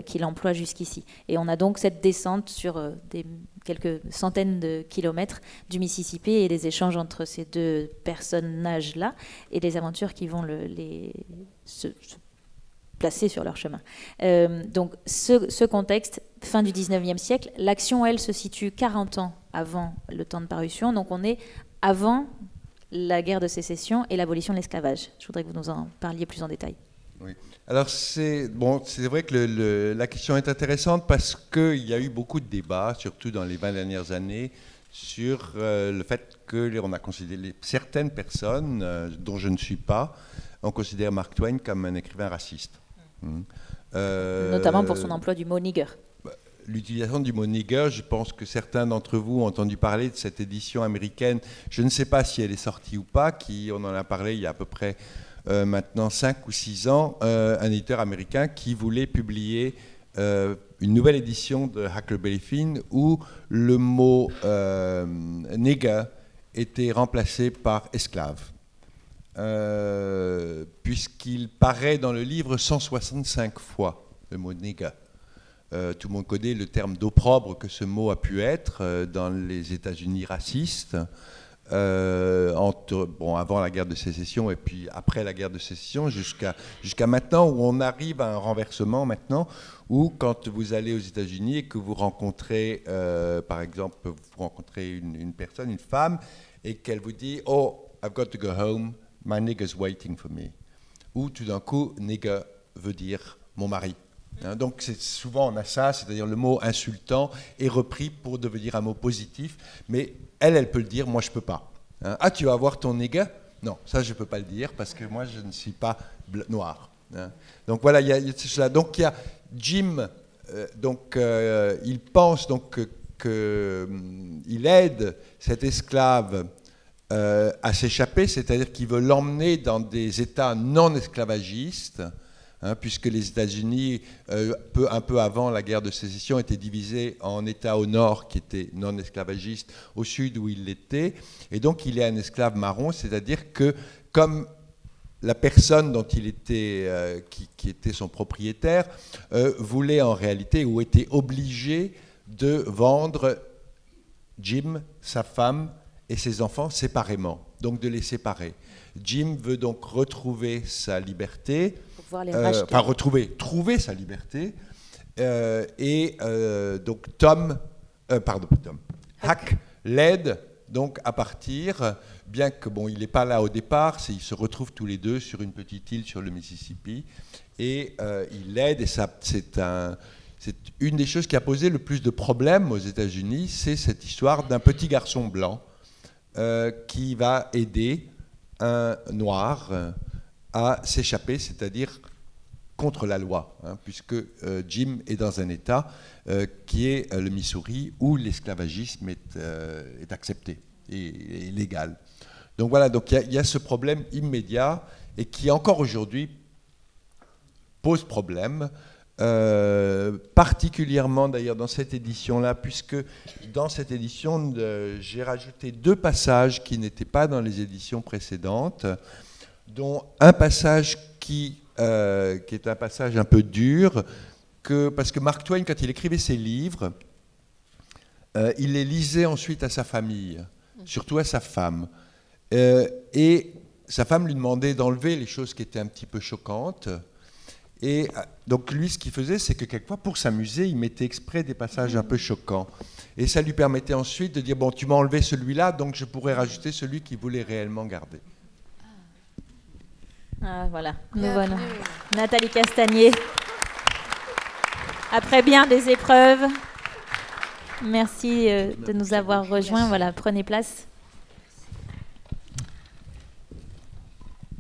qu'il emploie jusqu'ici. Et on a donc cette descente sur quelques centaines de kilomètres du Mississippi et les échanges entre ces deux personnages-là et les aventures qui vont placés sur leur chemin. Donc ce contexte, fin du 19e siècle, l'action, elle, se situe 40 ans avant le temps de parution, donc on est avant la guerre de sécession et l'abolition de l'esclavage. Je voudrais que vous nous en parliez plus en détail. Oui. Alors c'est vrai que la question est intéressante parce qu'il y a eu beaucoup de débats, surtout dans les 20 dernières années, sur le fait qu'on a considéré certaines personnes, dont je ne suis pas, on considère Mark Twain comme un écrivain raciste. Notamment pour son emploi du mot nigger. L'utilisation du mot nigger, je pense que certains d'entre vous ont entendu parler de cette édition américaine. Je ne sais pas si elle est sortie ou pas, on en a parlé il y a à peu près maintenant 5 ou 6 ans, un éditeur américain qui voulait publier une nouvelle édition de Huckleberry Finn où le mot nigger était remplacé par esclave. Puisqu'il paraît dans le livre 165 fois, le mot nigger. Tout le monde connaît le terme d'opprobre que ce mot a pu être dans les États-Unis racistes, avant la guerre de sécession et puis après la guerre de sécession, jusqu'à maintenant, où on arrive à un renversement maintenant, où quand vous allez aux États-Unis et que vous rencontrez, par exemple, vous rencontrez une personne, une femme, et qu'elle vous dit « Oh, I've got to go home, my nigger's waiting for me ». Ou tout d'un coup, nigger veut dire « mon mari ». Donc souvent on a ça, c'est-à-dire le mot insultant est repris pour devenir un mot positif, mais elle peut le dire, moi je peux pas. Ah, tu vas voir ton nigger? Non, ça je peux pas le dire parce que moi je ne suis pas noir. Donc voilà, il y a cela. Donc il y a Jim, il pense donc qu'il aide cet esclave à s'échapper, c'est-à-dire qu'il veut l'emmener dans des États non esclavagistes. Puisque les États-Unis, un peu avant la guerre de sécession, étaient divisés en États au nord qui étaient non esclavagistes, au sud où il l'était. Et donc il est un esclave marron, c'est-à-dire que comme la personne dont il était, qui était son propriétaire, voulait en réalité ou était obligé de vendre Jim, sa femme et ses enfants séparément, donc de les séparer. Jim veut donc retrouver sa liberté, trouver sa liberté, donc Huck l'aide donc à partir, bien que il n'est pas là au départ, ils se retrouvent tous les deux sur une petite île sur le Mississippi, et il l'aide, et c'est une des choses qui a posé le plus de problèmes aux États-Unis, c'est cette histoire d'un petit garçon blanc qui va aider un noir à s'échapper, c'est-à-dire contre la loi, puisque Jim est dans un État qui est le Missouri, où l'esclavagisme est accepté et légal. Donc voilà, donc il y a ce problème immédiat et qui encore aujourd'hui pose problème, particulièrement d'ailleurs dans cette édition-là, puisque dans cette édition, j'ai rajouté 2 passages qui n'étaient pas dans les éditions précédentes, dont un passage qui est un passage un peu dur, parce que Mark Twain, quand il écrivait ses livres, il les lisait ensuite à sa famille, surtout à sa femme. Et sa femme lui demandait d'enlever les choses qui étaient un petit peu choquantes. Et donc lui, ce qu'il faisait, c'est que quelquefois, pour s'amuser, il mettait exprès des passages un peu choquants. Et ça lui permettait ensuite de dire, bon, tu m'as enlevé celui-là, donc je pourrais rajouter celui qu'il voulait réellement garder. Ah, voilà, nous voilà. Nathalie Castagnier. Après bien des épreuves, merci de nous avoir rejoints. Voilà, prenez place.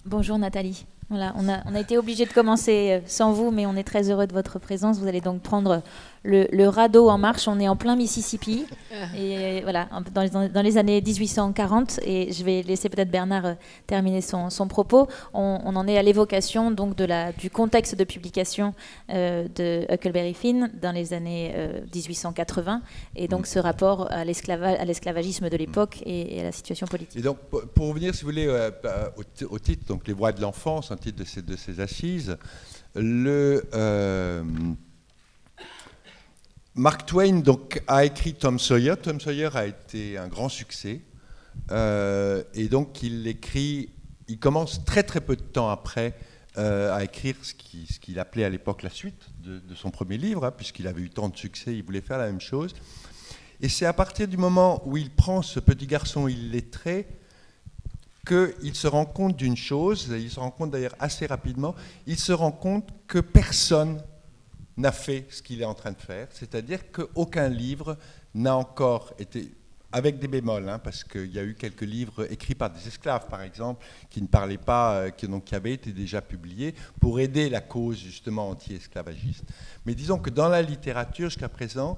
Bonjour Nathalie. Voilà, on a été obligé de commencer sans vous, mais on est très heureux de votre présence. Vous allez donc prendre le radeau en marche. On est en plein Mississippi, et voilà, dans les années 1840. Et je vais laisser peut-être Bernard terminer son propos. On en est à l'évocation donc du contexte de publication de Huckleberry Finn dans les années 1880, et donc ce rapport à l'esclavagisme de l'époque et à la situation politique. Et donc, pour revenir, si vous voulez, au titre, donc les voix de l'enfance, un titre de ces assises, Mark Twain donc, a écrit Tom Sawyer. Tom Sawyer a été un grand succès. Et donc, il commence très très peu de temps après à écrire ce qu'il appelait à l'époque la suite de son premier livre, hein, puisqu'il avait eu tant de succès, il voulait faire la même chose. Et c'est à partir du moment où il prend ce petit garçon illettré qu'il se rend compte d'une chose, il se rend compte d'ailleurs assez rapidement, il se rend compte que personne n'a fait ce qu'il est en train de faire, c'est-à-dire qu'aucun livre n'a encore été, avec des bémols, hein, parce qu'il y a eu quelques livres écrits par des esclaves, par exemple, qui ne parlaient pas, qui avaient été déjà publiés pour aider la cause justement anti-esclavagiste. Mais disons que dans la littérature, jusqu'à présent,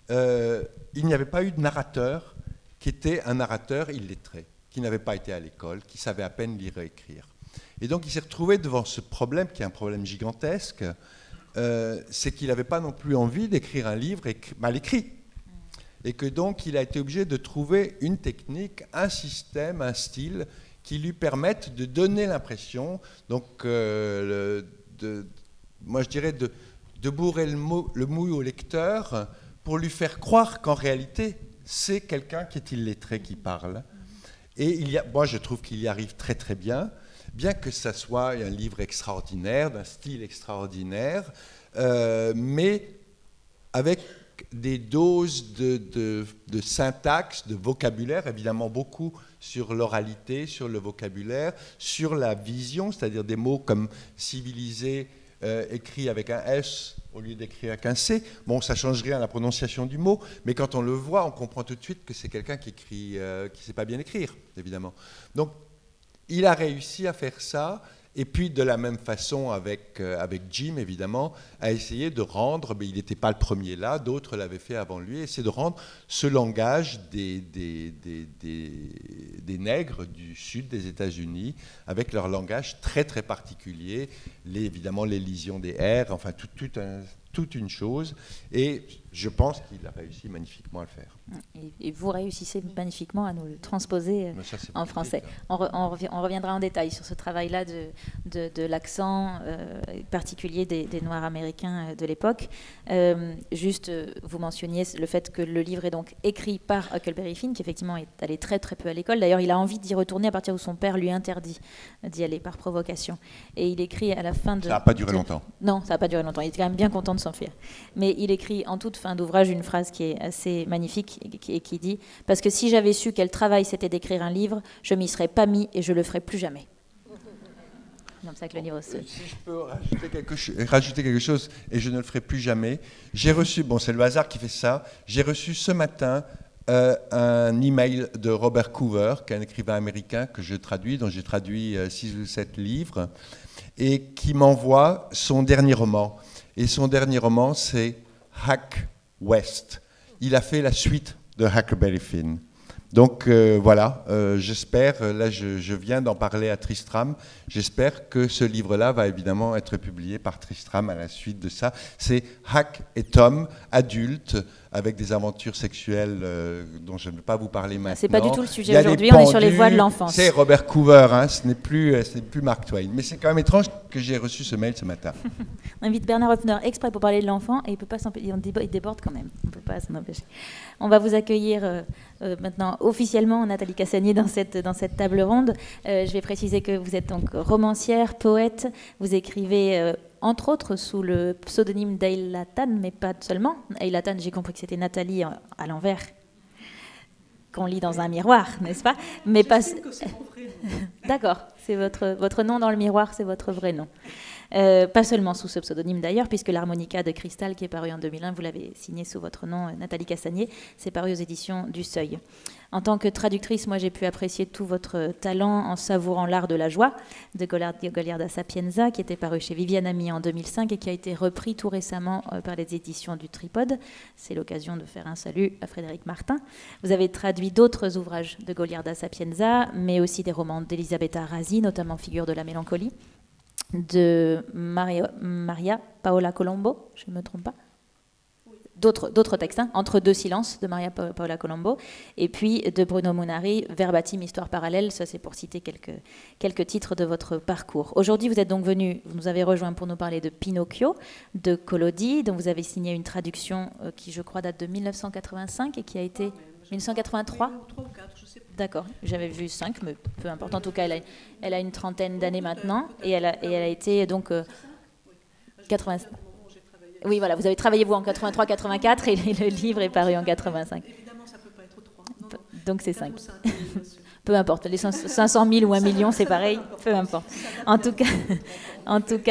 il n'y avait pas eu de narrateur qui était un narrateur illettré, qui n'avait pas été à l'école, qui savait à peine lire et écrire. Et donc il s'est retrouvé devant ce problème, qui est un problème gigantesque, c'est qu'il n'avait pas non plus envie d'écrire un livre mal écrit. Et que donc il a été obligé de trouver une technique, un système, un style qui lui permette de donner l'impression, donc moi je dirais de bourrer le mou au lecteur pour lui faire croire qu'en réalité c'est quelqu'un qui est illettré qui parle. Et moi je trouve qu'il y arrive très très bien que ça soit un livre extraordinaire, d'un style extraordinaire, mais avec des doses de syntaxe, de vocabulaire, évidemment beaucoup sur l'oralité, sur le vocabulaire, sur la vision, c'est-à-dire des mots comme civilisé, écrit avec un S au lieu d'écrire avec un C. Bon, ça ne change rien à la prononciation du mot, mais quand on le voit, on comprend tout de suite que c'est quelqu'un qui écrit, qui ne sait pas bien écrire, évidemment. Donc, il a réussi à faire ça. Et puis, de la même façon, avec Jim, évidemment, a essayé de rendre, mais il n'était pas le premier là, d'autres l'avaient fait avant lui, essayer de rendre ce langage des nègres du sud des États-Unis, avec leur langage très, très particulier, évidemment l'élision des R, enfin, toute une chose. Et je pense qu'il a réussi magnifiquement à le faire. Et vous réussissez magnifiquement à nous le transposer en français. On reviendra en détail sur ce travail-là de l'accent particulier des Noirs américains de l'époque. Juste, vous mentionniez le fait que le livre est donc écrit par Huckleberry Finn, qui effectivement est allé très très peu à l'école. D'ailleurs, il a envie d'y retourner à partir où son père lui interdit d'y aller par provocation. Et il écrit à la fin de... Ça n'a pas duré longtemps. Non, ça n'a pas duré longtemps. Il était quand même bien content de s'enfuir. Mais il écrit en toute fin d'ouvrage une phrase qui est assez magnifique et qui dit « Parce que si j'avais su quel travail c'était d'écrire un livre, je m'y serais pas mis et je le ferais plus jamais. » C'est comme ça que le livre se... Si je peux rajouter quelque chose, et je ne le ferai plus jamais, j'ai reçu, bon c'est le hasard qui fait ça, j'ai reçu ce matin un email de Robert Coover, qui est un écrivain américain que je traduis, dont j'ai traduit 6 ou 7 livres, et qui m'envoie son dernier roman. Et son dernier roman, c'est Hack West. Il a fait la suite de Huckleberry Finn. Donc voilà, j'espère, là je viens d'en parler à Tristram, j'espère que ce livre-là va évidemment être publié par Tristram à la suite de ça. C'est Huck et Tom, adultes, avec des aventures sexuelles dont je ne vais pas vous parler maintenant. C'est pas du tout le sujet aujourd'hui, on est sur les voies de l'enfance. C'est Robert Coover, hein, ce n'est plus Mark Twain. Mais c'est quand même étrange que j'ai reçu ce mail ce matin. On invite Bernard Hoffner exprès pour parler de l'enfant et il peut pas il déborde quand même, on ne peut pas s'en empêcher. On va vous accueillir maintenant officiellement, Nathalie Cassagnier, dans cette table ronde. Je vais préciser que vous êtes donc romancière, poète, vous écrivez... entre autres sous le pseudonyme d'Ayla Tan, mais pas seulement. Ayla Tan, j'ai compris que c'était Nathalie à l'envers, qu'on lit dans un miroir, n'est-ce pas? Mais pas. D'accord, c'est votre nom dans le miroir, c'est votre vrai nom. Pas seulement sous ce pseudonyme d'ailleurs, puisque l'harmonica de Cristal, qui est paru en 2001, vous l'avez signé sous votre nom, Nathalie Cassagnier, c'est paru aux éditions du Seuil. En tant que traductrice, moi j'ai pu apprécier tout votre talent en savourant l'art de la joie de Goliarda Sapienza, qui était paru chez Viviane Ami en 2005 et qui a été repris tout récemment par les éditions du Tripode. C'est l'occasion de faire un salut à Frédéric Martin. Vous avez traduit d'autres ouvrages de Goliarda Sapienza, mais aussi des romans d'Elisabetta Rasi, notamment Figure de la mélancolie, de Maria Paola Colombo, je ne me trompe pas. D'autres textes, hein, Entre deux silences de Maria Paola Colombo, et puis de Bruno Munari, Verbatim, Histoire parallèle, ça c'est pour citer quelques titres de votre parcours. Aujourd'hui, vous êtes donc venu, vous nous avez rejoint pour nous parler de Pinocchio, de Collodi, dont vous avez signé une traduction qui, je crois, date de 1985 et qui a été... 1983 3 ou 4, je sais pas. D'accord, j'avais vu 5, mais peu importe. En tout cas, elle a une trentaine d'années maintenant, et elle a été donc 80. Oui, voilà, vous avez travaillé vous en 83-84 et le livre est paru en 85. Évidemment, ça ne peut pas être 3. Donc c'est 5. Peu importe, les 500 000 ou 1 million, c'est pareil, peu importe. En tout cas,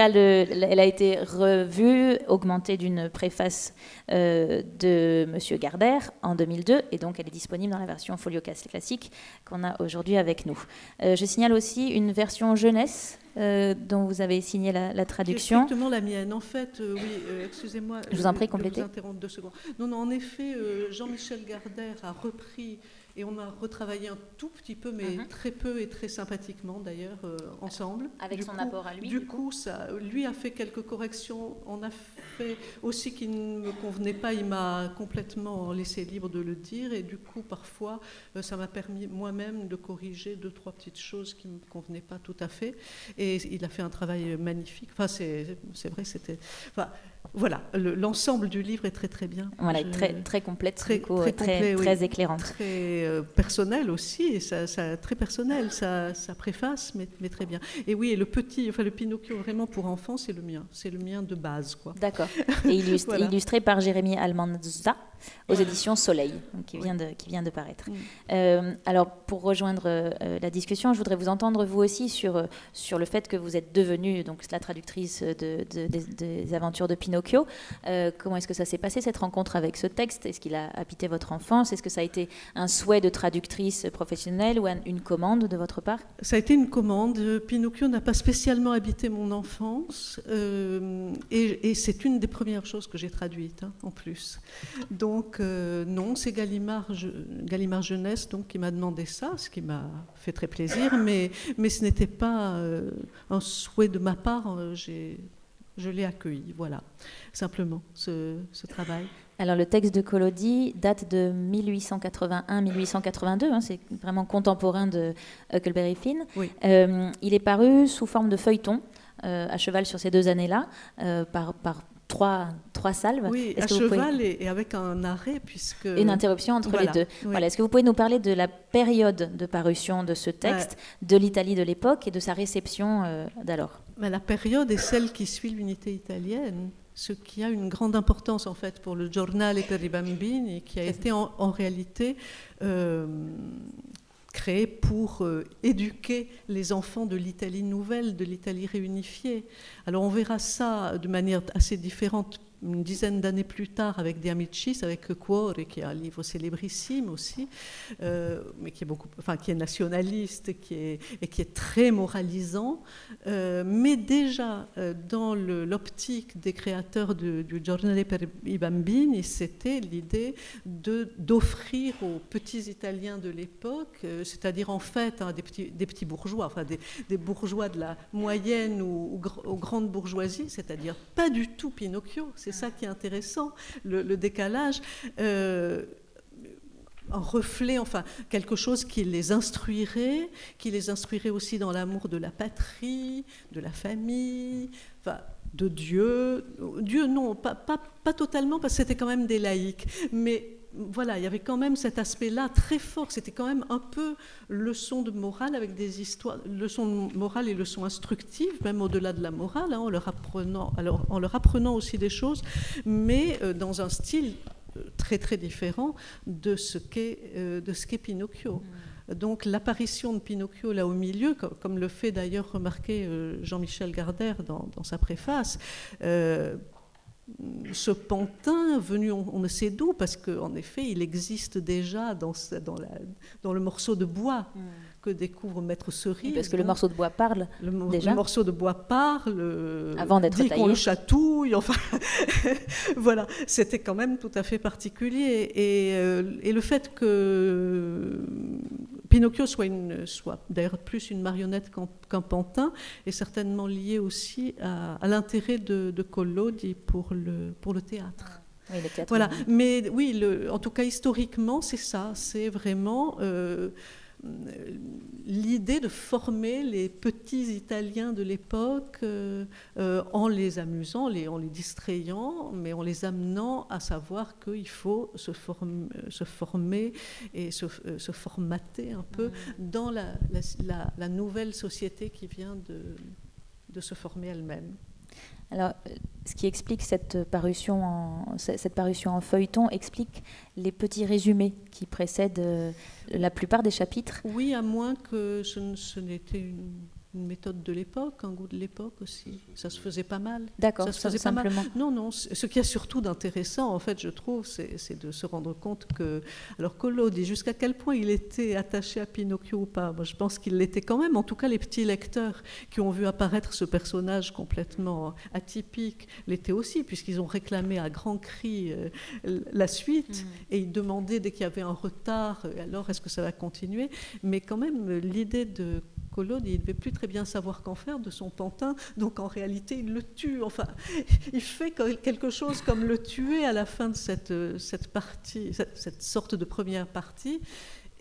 elle a été revue, augmentée d'une préface de M. Gardère en 2002, et donc elle est disponible dans la version folio classique qu'on a aujourd'hui avec nous. Je signale aussi une version jeunesse dont vous avez signé la traduction. Exactement la mienne. En fait, oui, excusez-moi. Je vous en prie, complétez. Je vous interromps 2 secondes. Non, en effet, Jean-Michel Gardère a repris. Et on a retravaillé un tout petit peu, mais très peu et très sympathiquement d'ailleurs, ensemble. Avec son apport à lui. Du coup, lui a fait quelques corrections. On a fait aussi qui ne me convenait pas. Il m'a complètement laissé libre de le dire. Et du coup, parfois, ça m'a permis moi-même de corriger 2-3 petites choses qui ne me convenaient pas tout à fait. Et il a fait un travail magnifique. Enfin, c'est vrai, c'était... Enfin, voilà, l'ensemble du livre est très très bien. Voilà, très complète, très éclairante. Très personnel aussi, et très personnel, sa préface, mais très bien. Et oui, et le Pinocchio vraiment pour enfants, c'est le mien de base, quoi. D'accord. Et illustré par Jérémy Almanza aux éditions Soleil, donc qui vient de paraître. Alors, pour rejoindre la discussion, je voudrais vous entendre vous aussi sur le fait que vous êtes devenue donc la traductrice des aventures de Pinocchio. Comment est-ce que ça s'est passé, cette rencontre avec ce texte? Est-ce qu'il a habité votre enfance? Est-ce que ça a été un souhait de traductrice professionnelle ou une commande de votre part? Ça a été une commande. Pinocchio n'a pas spécialement habité mon enfance, et c'est une des premières choses que j'ai traduites, en plus. Donc non, c'est Gallimard Jeunesse donc, qui m'a demandé ça, ce qui m'a fait très plaisir, mais ce n'était pas un souhait de ma part. Je l'ai accueilli, voilà, simplement, ce travail. Alors le texte de Collodi date de 1881-1882, c'est vraiment contemporain de Huckleberry Finn. Oui. Il est paru sous forme de feuilleton, à cheval sur ces 2 années-là, par 3 salves. Oui, à cheval et avec un arrêt, puisque... Une interruption entre les deux. Oui. Voilà. Est-ce que vous pouvez nous parler de la période de parution de ce texte, de l'Italie de l'époque et de sa réception d'alors? La période est celle qui suit l'unité italienne, ce qui a une grande importance en fait pour le Giornale per i Bambini, qui a été en réalité créé pour éduquer les enfants de l'Italie nouvelle, de l'Italie réunifiée. Alors on verra ça de manière assez différente une dizaine d'années plus tard avec De Amicis, avec Cuore, qui est un livre célébrissime aussi, mais qui est nationaliste et qui est très moralisant. Mais déjà, dans l'optique des créateurs du Giornale per i Bambini, c'était l'idée d'offrir aux petits Italiens de l'époque, c'est-à-dire en fait des petits bourgeois, enfin des bourgeois de la moyenne ou grande bourgeoisie, c'est-à-dire pas du tout Pinocchio. C'est ça qui est intéressant, le décalage, un reflet, enfin quelque chose qui les instruirait aussi dans l'amour de la patrie, de la famille, enfin, de Dieu. Dieu, non, pas totalement, parce que c'était quand même des laïcs, mais voilà, il y avait quand même cet aspect-là très fort. C'était quand même un peu leçon de morale avec des histoires, leçon de morale et leçon instructive, même au-delà de la morale, en leur apprenant aussi des choses, mais dans un style très très différent de ce qu'est Pinocchio. Donc l'apparition de Pinocchio là au milieu, comme le fait d'ailleurs remarquer Jean-Michel Gardère dans sa préface, ce pantin venu on ne sait d'où, parce qu'en effet il existe déjà dans le morceau de bois que découvre Maître Cerise. Oui, parce que le morceau de bois parle déjà. Le morceau de bois parle, avant d'être dit taillé. qu'on le chatouille, enfin voilà, c'était quand même tout à fait particulier. Et le fait que Pinocchio soit d'ailleurs plus une marionnette qu'un pantin est certainement lié aussi à l'intérêt de Collodi pour le théâtre. Oui, le théâtre. Voilà, mais oui, en tout cas historiquement, c'est ça, c'est vraiment l'idée de former les petits Italiens de l'époque en les amusant, en les distrayant, mais en les amenant à savoir qu'il faut se former et se formater un peu dans la nouvelle société qui vient de se former elle-même. Alors, ce qui explique cette parution en feuilleton explique les petits résumés qui précèdent la plupart des chapitres. Oui, à moins que ce n'était une méthode de l'époque, un goût de l'époque aussi. Ça se faisait pas mal. D'accord, ça se faisait simplement. Pas mal. Non, ce qu'il y a surtout d'intéressant, en fait, je trouve, c'est de se rendre compte que... Alors, Collodi, jusqu'à quel point il était attaché à Pinocchio ou pas? Moi, je pense qu'il l'était quand même. En tout cas, les petits lecteurs qui ont vu apparaître ce personnage complètement atypique l'étaient aussi, puisqu'ils ont réclamé à grands cris la suite, et ils demandaient, dès qu'il y avait un retard, alors est-ce que ça va continuer? Mais quand même, l'idée de Collodi, il ne devait plus très bien savoir qu'en faire de son pantin, donc en réalité il le tue. Enfin, il fait quelque chose comme le tuer à la fin de cette partie, cette sorte de première partie.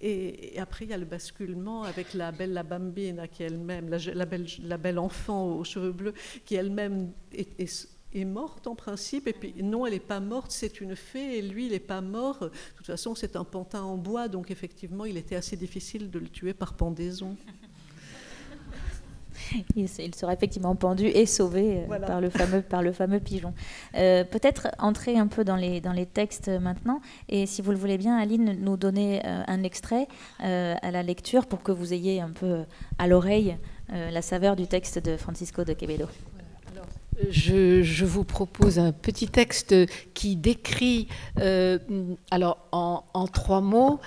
Et après, il y a le basculement avec la bella bambina, qui elle-même, la belle enfant aux cheveux bleus, qui elle-même est morte en principe, et puis non, elle n'est pas morte, c'est une fée, et lui, il n'est pas mort. De toute façon, c'est un pantin en bois, donc effectivement, il était assez difficile de le tuer par pendaison. Il sera effectivement pendu et sauvé voilà. par le fameux pigeon. Peut-être entrer un peu dans les textes maintenant, et si vous le voulez bien, Aline, nous donner un extrait à la lecture pour que vous ayez un peu à l'oreille la saveur du texte de Francisco de Quevedo. Alors, je vous propose un petit texte qui décrit, alors en 3 mots,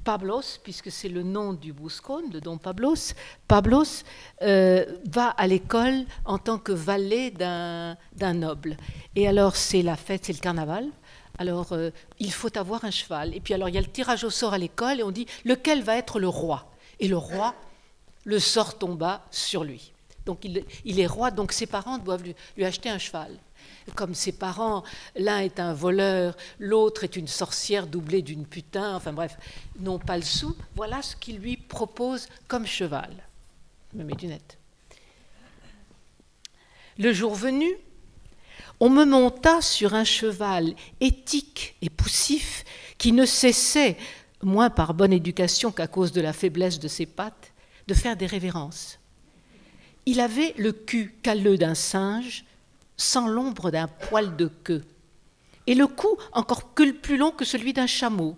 Pablos, puisque c'est le nom du Buscón, de Don Pablos. Pablos va à l'école en tant que valet d'un noble. Et alors, c'est la fête, c'est le carnaval. Alors, il faut avoir un cheval. Et puis, alors, il y a le tirage au sort à l'école et on dit lequel va être le roi. Et le roi, le sort tomba sur lui. Donc, il est roi, donc ses parents doivent lui acheter un cheval. Comme ses parents, l'un est un voleur, l'autre est une sorcière doublée d'une putain, enfin bref, n'ont pas le sou, voilà ce qu'il lui propose comme cheval. Je me mets du net. Le jour venu, on me monta sur un cheval étique et poussif qui ne cessait, moins par bonne éducation qu'à cause de la faiblesse de ses pattes, de faire des révérences. Il avait le cul calleux d'un singe, sans l'ombre d'un poil de queue, et le cou encore plus long que celui d'un chameau.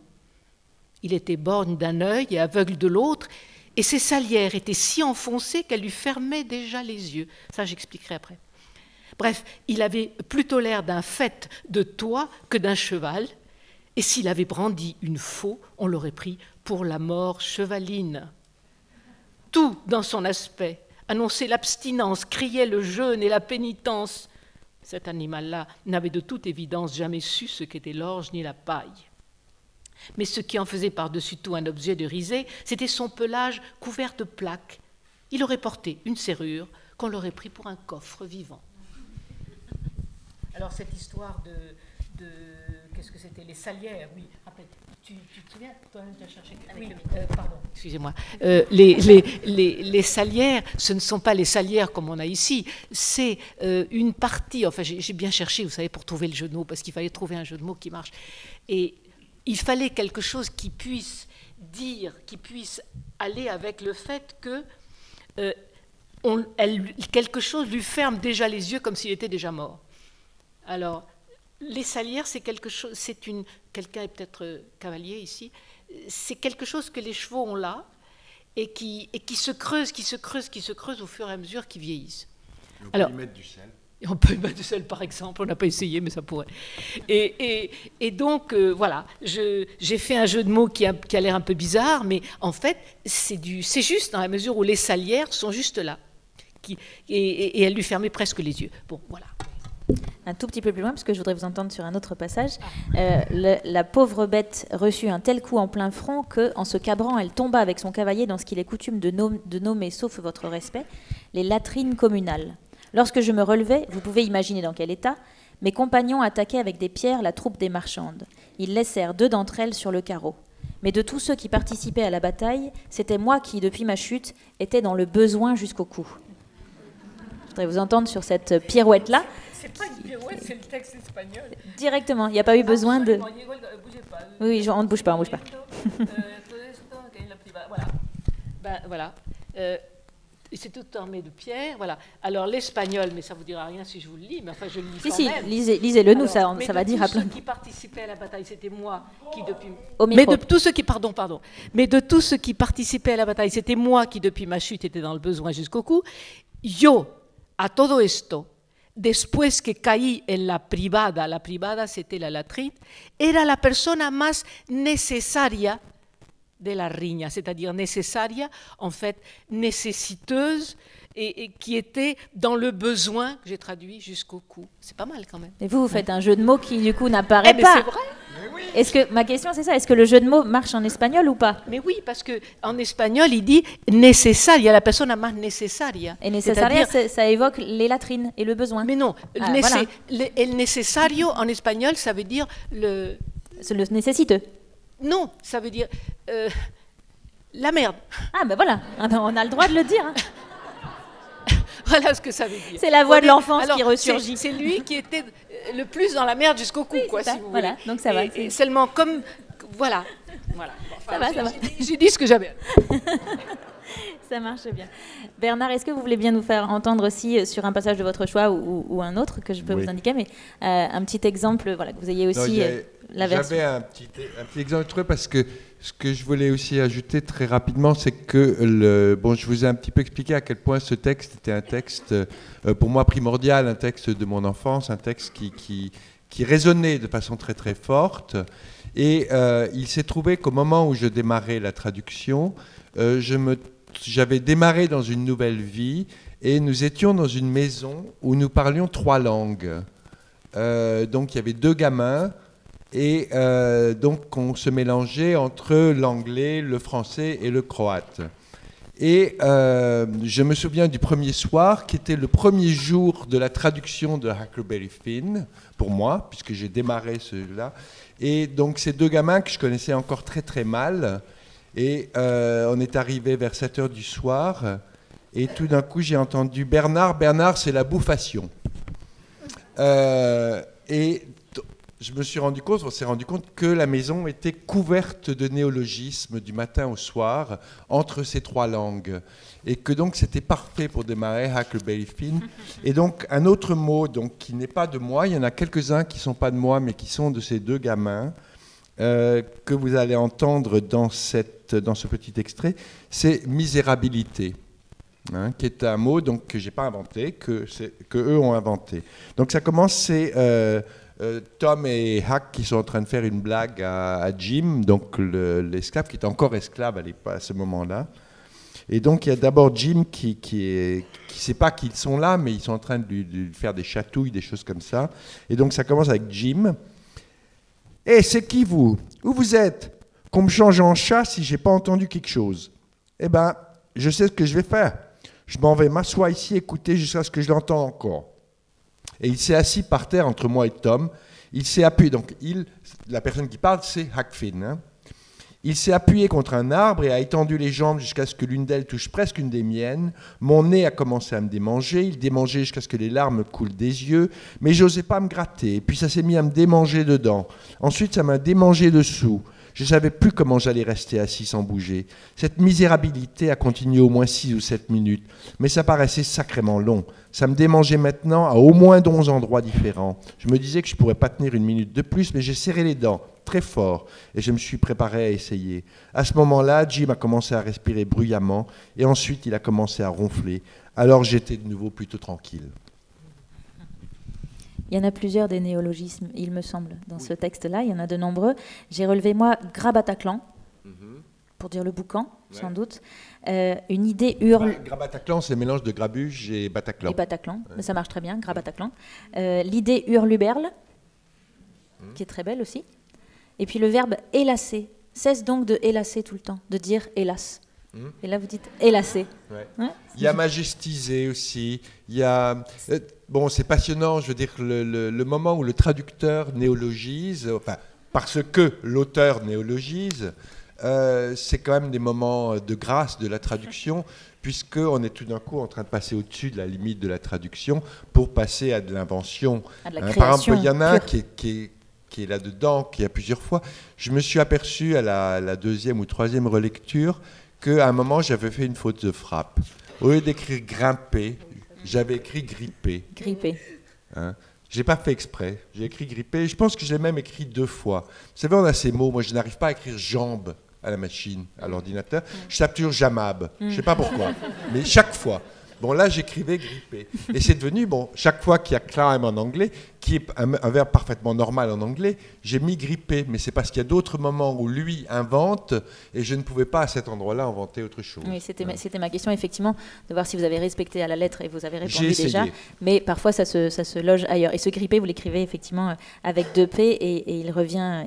Il était borgne d'un œil et aveugle de l'autre, et ses salières étaient si enfoncées qu'elles lui fermaient déjà les yeux. Ça, j'expliquerai après. Bref, il avait plutôt l'air d'un faîte de toit que d'un cheval, et s'il avait brandi une faux, on l'aurait pris pour la mort chevaline. Tout dans son aspect annonçait l'abstinence, criait le jeûne et la pénitence. Cet animal-là n'avait de toute évidence jamais su ce qu'était l'orge ni la paille. Mais ce qui en faisait par-dessus tout un objet de risée, c'était son pelage couvert de plaques. Il aurait porté une serrure qu'on l'aurait pris pour un coffre vivant. Alors cette histoire de qu'est-ce que c'était, les salières, oui. Après, tu te souviens, toi-même tu as cherché. Oui, pardon, excusez-moi. Les salières, ce ne sont pas les salières comme on a ici, c'est une partie, enfin j'ai bien cherché, vous savez, pour trouver le jeu de mots, parce qu'il fallait trouver un jeu de mots qui marche. Et il fallait quelque chose qui puisse dire, qui puisse aller avec le fait que quelque chose lui ferme déjà les yeux comme s'il était déjà mort. Alors, les salières, c'est quelque chose, quelqu'un est peut-être cavalier ici, c'est quelque chose que les chevaux ont là et qui se creuse, qui se creuse au fur et à mesure qu'ils vieillissent. On peut y mettre du sel. On peut y mettre du sel, par exemple, on n'a pas essayé, mais ça pourrait. Et donc, voilà, j'ai fait un jeu de mots qui a l'air un peu bizarre, mais en fait, c'est juste dans la mesure où les salières sont juste là, et elles lui fermaient presque les yeux. Bon, voilà. Un tout petit peu plus loin, parce que je voudrais vous entendre sur un autre passage. La pauvre bête reçut un tel coup en plein front que, en se cabrant, elle tomba avec son cavalier dans ce qu'il est coutume de nommer, sauf votre respect, les latrines communales. Lorsque je me relevai, vous pouvez imaginer dans quel état, mes compagnons attaquaient avec des pierres la troupe des marchandes. Ils laissèrent 2 d'entre elles sur le carreau. Mais de tous ceux qui participaient à la bataille, c'était moi qui, depuis ma chute, était dans le besoin jusqu'au cou. Je voudrais vous entendre sur cette pirouette-là. C'est pas une pirouette, c'est le texte espagnol. Directement, il n'y a pas eu besoin de... Bougez pas. Oui, on ne bouge pas, on ne bouge pas. Voilà. Ben, voilà. C'est tout armé de pierre, voilà. Alors l'espagnol, mais ça vous dira rien si je vous le lis, mais enfin je le lis quand même. Lisez-le nous, ça va dire à plein. Mais de tous ceux qui participaient à la bataille, c'était moi qui depuis. Au micro. Mais de tous ceux qui, pardon. Mais de tous ceux qui participaient à la bataille, c'était moi qui depuis ma chute était dans le besoin jusqu'au cou. Yo, a todo esto, después que caí en la privada c'était la latrine, era la persona más necesaria de la riña, c'est-à-dire nécessaria, en fait nécessiteuse, et qui était dans le besoin, que j'ai traduit jusqu'au cou. C'est pas mal quand même. Et vous faites un jeu de mots qui du coup n'apparaît pas. C'est vrai. Oui. Est-ce que ma question c'est ça, est-ce que le jeu de mots marche en espagnol ou pas? Mais oui, parce que en espagnol il dit necesaria, la persona más necesaria. Et necesaria, ça évoque les latrines et le besoin. Mais non, voilà. El necesario en espagnol ça veut dire le. C'est le nécessiteux. Non, ça veut dire la merde. Ah ben voilà, on a le droit de le dire. Hein. Voilà ce que ça veut dire. C'est la voix de l'enfance qui ressurgit. C'est lui qui était le plus dans la merde jusqu'au cou, Oui, quoi, ça, si vous voilà, voulez. donc ça va. Et seulement comme... Voilà. Bon, enfin, ça va. J'ai dit ce que j'avais. Ça marche bien. Bernard, est-ce que vous voulez bien nous faire entendre aussi sur un passage de votre choix ou un autre que je peux vous indiquer, mais un petit exemple, voilà, que vous ayez aussi la version. J'avais un petit exemple parce que ce que je voulais aussi ajouter très rapidement, c'est que je vous ai un petit peu expliqué à quel point ce texte était un texte pour moi primordial, un texte de mon enfance, un texte qui résonnait de façon très très forte. Et il s'est trouvé qu'au moment où je démarrais la traduction, j'avais démarré dans une nouvelle vie et nous étions dans une maison où nous parlions 3 langues. Donc il y avait 2 gamins et donc on se mélangeait entre l'anglais, le français et le croate. Et je me souviens du premier soir qui était le premier jour de la traduction de Huckleberry Finn pour moi, puisque j'ai démarré celui-là. Et donc ces 2 gamins que je connaissais encore très très mal. Et on est arrivé vers 7h du soir et tout d'un coup j'ai entendu Bernard c'est la bouffation. Et on s'est rendu compte que la maison était couverte de néologismes du matin au soir entre ces 3 langues. Et que donc c'était parfait pour démarrer Huckleberry Finn. Et donc un autre mot donc, qui n'est pas de moi, il y en a quelques-uns qui ne sont pas de moi mais qui sont de ces 2 gamins. Que vous allez entendre dans ce petit extrait, c'est misérabilité, qui est un mot donc, que je n'ai pas inventé, que eux ont inventé. Donc ça commence, c'est Tom et Huck qui sont en train de faire une blague à Jim, donc l'esclave qui est encore esclave à ce moment-là. Et donc il y a d'abord Jim qui sait pas qu'ils sont là, mais ils sont en train de lui faire des chatouilles, des choses comme ça. Et donc ça commence avec Jim. « Eh, c'est qui vous? Où vous êtes? Qu'on me change en chat si j'ai pas entendu quelque chose. Eh ben, je sais ce que je vais faire. Je m'en vais m'asseoir ici, écouter jusqu'à ce que je l'entende encore. » Et il s'est assis par terre entre moi et Tom. Il s'est appuyé, donc la personne qui parle, c'est Huck Finn. Hein. Il s'est appuyé contre un arbre et a étendu les jambes jusqu'à ce que l'une d'elles touche presque une des miennes. Mon nez a commencé à me démanger. Il démangeait jusqu'à ce que les larmes coulent des yeux. Mais j'osais pas me gratter. Et puis ça s'est mis à me démanger dedans. Ensuite, ça m'a démangé dessous. Je ne savais plus comment j'allais rester assis sans bouger. Cette misérabilité a continué au moins 6 ou 7 minutes. Mais ça paraissait sacrément long. Ça me démangeait maintenant à au moins 11 endroits différents. Je me disais que je ne pourrais pas tenir une minute de plus, mais j'ai serré les dents très fort et je me suis préparé à essayer. À ce moment-là, Jim a commencé à respirer bruyamment et ensuite il a commencé à ronfler. Alors j'étais de nouveau plutôt tranquille. Il y en a plusieurs des néologismes, il me semble, dans ce texte-là. Il y en a de nombreux. J'ai relevé, moi, Grabataclan, pour dire le boucan, sans doute. Une idée hurle... Grabataclan, c'est le mélange de grabuge et Bataclan. Et Bataclan, mais ça marche très bien, Grabataclan. L'idée hurluberle, qui est très belle aussi. Et puis le verbe élasser. Cesse donc de élasser tout le temps, de dire hélas. Et là, vous dites élasser. Ouais. Ouais. Il y a majestiser aussi. Il y a... Bon, c'est passionnant, je veux dire, le moment où le traducteur néologise, enfin, parce que l'auteur néologise, c'est quand même des moments de grâce de la traduction, puisqu'on est tout d'un coup en train de passer au-dessus de la limite de la traduction pour passer à de l'invention. À de la Par création exemple, il y en a un pure. qui est là-dedans, qui a plusieurs fois. Je me suis aperçu à la deuxième ou troisième relecture qu'à un moment, j'avais fait une faute de frappe. Au lieu d'écrire grimper, j'avais écrit gripper. Grippé. Hein. Je n'ai pas fait exprès. J'ai écrit gripper. Je pense que je l'ai même écrit 2 fois. Vous savez, on a ces mots. Moi, je n'arrive pas à écrire jambe à la machine, à l'ordinateur. Je tape toujours jamab. Je ne sais pas pourquoi. Mais chaque fois. Bon, là, j'écrivais gripper. Et c'est devenu, bon, chaque fois qu'il y a climb en anglais, qui est un verbe parfaitement normal en anglais, j'ai mis gripper. Mais c'est parce qu'il y a d'autres moments où lui invente et je ne pouvais pas à cet endroit-là inventer autre chose. Oui, c'était ma question, effectivement, de voir si vous avez respecté à la lettre et vous avez répondu J'ai essayé. déjà. Mais parfois, ça se loge ailleurs. Et ce gripper, vous l'écrivez effectivement avec 2 P et il revient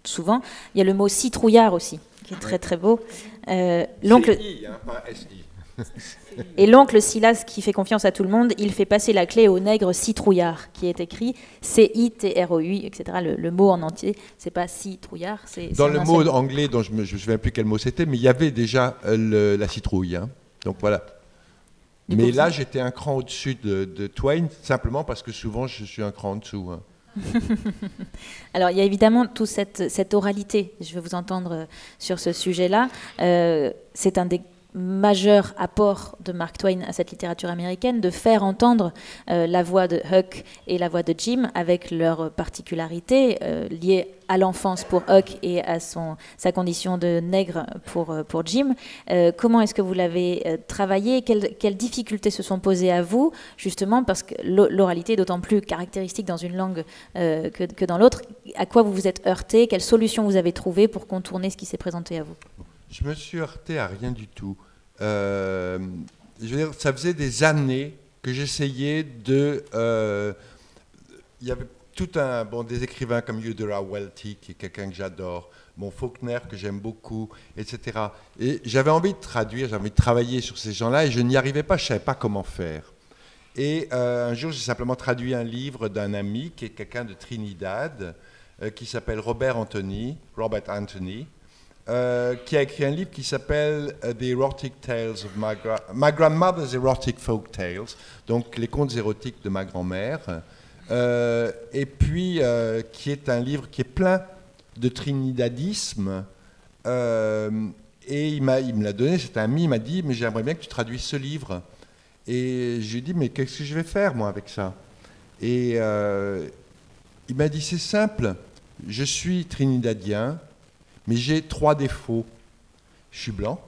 souvent. Il y a le mot citrouillard aussi, qui est très très beau. L'oncle... I, hein, pas S-I. Et l'oncle Silas, qui fait confiance à tout le monde, il fait passer la clé au nègre citrouillard, qui est écrit C-I-T-R-O-U, etc. Le mot en entier, c'est pas citrouillard. Dans le mot anglais, dont je ne me souviens plus quel mot c'était, mais il y avait déjà la citrouille. Hein. Donc voilà. Mais là, j'étais un cran au-dessus de Twain, simplement parce que souvent, je suis un cran en dessous. Hein. Alors, il y a évidemment toute cette oralité. Je vais vous entendre sur ce sujet-là. C'est un des majeur apport de Mark Twain à cette littérature américaine, de faire entendre la voix de Huck et la voix de Jim avec leurs particularités liées à l'enfance pour Huck et à sa condition de nègre pour Jim. Comment est-ce que vous l'avez travaillé? Quelles difficultés se sont posées à vous, justement, parce que l'oralité est d'autant plus caractéristique dans une langue que dans l'autre. À quoi vous vous êtes heurté? Quelles solutions vous avez trouvées pour contourner ce qui s'est présenté à vous? Je me suis heurté à rien du tout. Je veux dire, ça faisait des années que j'essayais de... Il y avait des écrivains comme Eudora Welty, qui est quelqu'un que j'adore, Faulkner, que j'aime beaucoup, etc. Et j'avais envie de traduire, j'avais envie de travailler sur ces gens-là, et je n'y arrivais pas, je ne savais pas comment faire. Et un jour, j'ai simplement traduit un livre d'un ami, qui est quelqu'un de Trinidad, qui s'appelle Robert Anthony, qui a écrit un livre qui s'appelle The Erotic Tales of My Grandmother's Erotic Folk Tales, donc les contes érotiques de ma grand-mère, et puis qui est un livre qui est plein de trinidadisme, et il me l'a donné, cet ami, il m'a dit, mais j'aimerais bien que tu traduises ce livre. Et je lui ai dit, mais qu'est-ce que je vais faire moi avec ça? Et il m'a dit, c'est simple, je suis trinidadien, mais j'ai 3 défauts. Je suis blanc,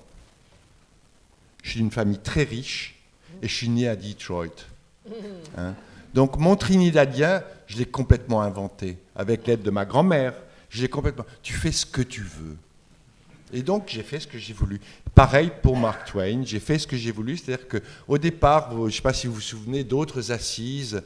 je suis d'une famille très riche et je suis né à Detroit. Hein? Donc mon trinidadien, je l'ai complètement inventé, avec l'aide de ma grand-mère. Je l'ai complètement... Tu fais ce que tu veux. Et donc j'ai fait ce que j'ai voulu. Pareil pour Mark Twain, j'ai fait ce que j'ai voulu, c'est-à-dire qu'au départ, je ne sais pas si vous vous souvenez d'autres assises,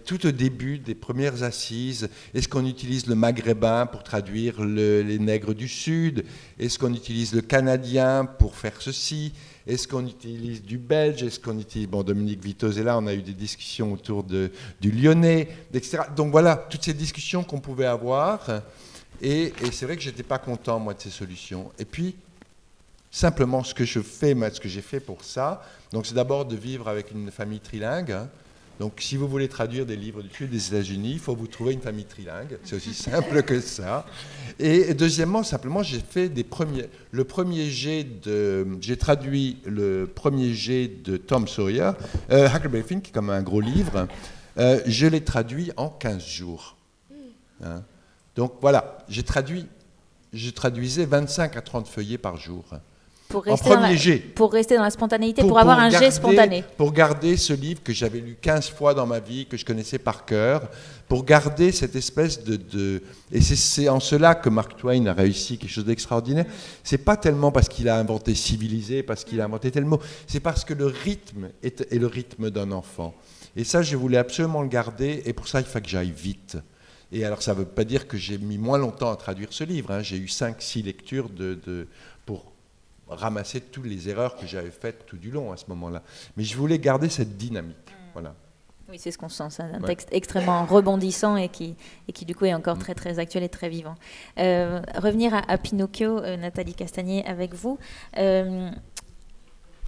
tout au début des premières assises, est-ce qu'on utilise le maghrébin pour traduire les nègres du Sud? Est-ce qu'on utilise le canadien pour faire ceci? Est-ce qu'on utilise du belge? Est-ce qu'on utilise... Bon, Dominique Vitoz est là, on a eu des discussions autour du lyonnais, etc. Donc voilà, toutes ces discussions qu'on pouvait avoir. Et c'est vrai que je n'étais pas content, moi, de ces solutions. Et puis, simplement, ce que j'ai fait pour ça, donc c'est d'abord de vivre avec une famille trilingue. Hein. Donc, si vous voulez traduire des livres du Sud des États-Unis, il faut vous trouver une famille trilingue. C'est aussi simple que ça. Et deuxièmement, simplement, j'ai fait j'ai traduit le premier jet de Tom Sawyer, Huckleberry Finn, qui est comme un gros livre. Je l'ai traduit en 15 jours. Hein. Donc voilà, je traduisais 25 à 30 feuillets par jour. Pour rester dans la spontanéité, pour avoir un jet spontané. Pour garder ce livre que j'avais lu 15 fois dans ma vie, que je connaissais par cœur, pour garder cette espèce de... Et c'est en cela que Mark Twain a réussi quelque chose d'extraordinaire. C'est pas tellement parce qu'il a inventé civilisé, parce qu'il a inventé tel mot, c'est parce que le rythme est le rythme d'un enfant. Et ça, je voulais absolument le garder, et pour ça, il faut que j'aille vite. Et alors, ça ne veut pas dire que j'ai mis moins longtemps à traduire ce livre. Hein. J'ai eu 5-6 lectures pour ramasser toutes les erreurs que j'avais faites tout du long à ce moment-là. Mais je voulais garder cette dynamique. Voilà. Oui, c'est ce qu'on sent, c'est un texte extrêmement rebondissant et qui du coup est encore très très actuel et très vivant. Revenir à Pinocchio, Nathalie Castagnier, avec vous.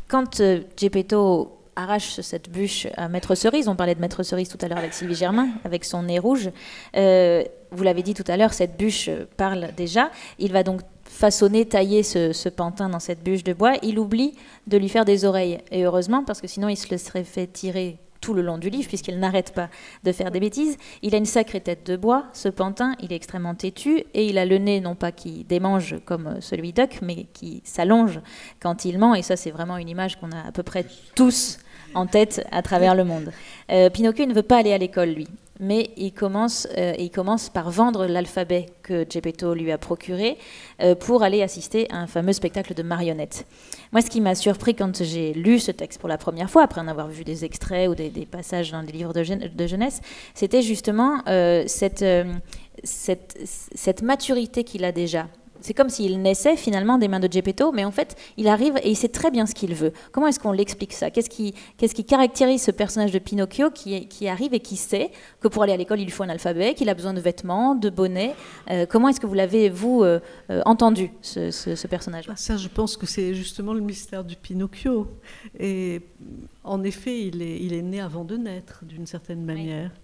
Quand Geppetto arrache cette bûche à Maître Cerise, on parlait de Maître Cerise tout à l'heure avec Sylvie Germain, avec son nez rouge, vous l'avez dit tout à l'heure, cette bûche parle déjà, il va donc façonner, tailler ce pantin dans cette bûche de bois, il oublie de lui faire des oreilles, et heureusement, parce que sinon il se le serait fait tirer tout le long du livre, puisqu'il n'arrête pas de faire des bêtises. Il a une sacrée tête de bois, ce pantin, il est extrêmement têtu, et il a le nez, non pas qui démange comme celui d'Huck, mais qui s'allonge quand il ment, et ça c'est vraiment une image qu'on a à peu près tous en tête à travers le monde. Pinocchio ne veut pas aller à l'école, lui, mais il commence par vendre l'alphabet que Geppetto lui a procuré pour aller assister à un fameux spectacle de marionnettes. Moi, ce qui m'a surpris quand j'ai lu ce texte pour la première fois, après en avoir vu des extraits ou des passages dans des livres de jeunesse, c'était justement cette maturité qu'il a déjà. C'est comme s'il naissait finalement des mains de Geppetto, mais en fait, il arrive et il sait très bien ce qu'il veut. Comment est-ce qu'on l'explique ça ? Qu'est-ce qui caractérise ce personnage de Pinocchio qui arrive et qui sait que pour aller à l'école, il lui faut un alphabet, qu'il a besoin de vêtements, de bonnets ? Comment est-ce que vous l'avez, vous, entendu, ce personnage ? Ça, je pense que c'est justement le mystère du Pinocchio. Et en effet, il est né avant de naître, d'une certaine manière. Oui.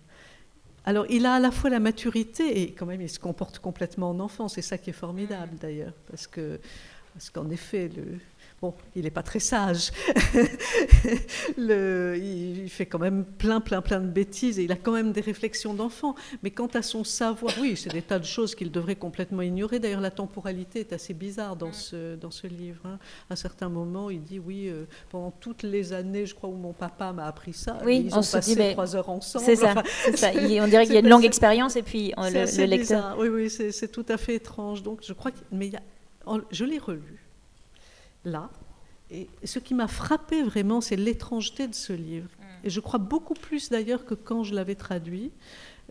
Alors, il a à la fois la maturité et quand même, il se comporte complètement en enfant. C'est ça qui est formidable, d'ailleurs, parce qu'en effet, il n'est pas très sage. Il fait quand même plein de bêtises et il a quand même des réflexions d'enfant. Mais quant à son savoir, oui, c'est des tas de choses qu'il devrait complètement ignorer. D'ailleurs, la temporalité est assez bizarre dans ce livre. Hein. À certains moments, il dit, oui, pendant toutes les années, je crois, où mon papa m'a appris ça, ils ont passé 3 heures ensemble. C'est ça, c'est ça. On dirait qu'il y a une longue expérience et puis le lecteur... Bizarre. Oui, c'est tout à fait étrange. Donc, je crois je l'ai relu. Là, et ce qui m'a frappé vraiment, c'est l'étrangeté de ce livre. Et je crois beaucoup plus d'ailleurs que quand je l'avais traduit,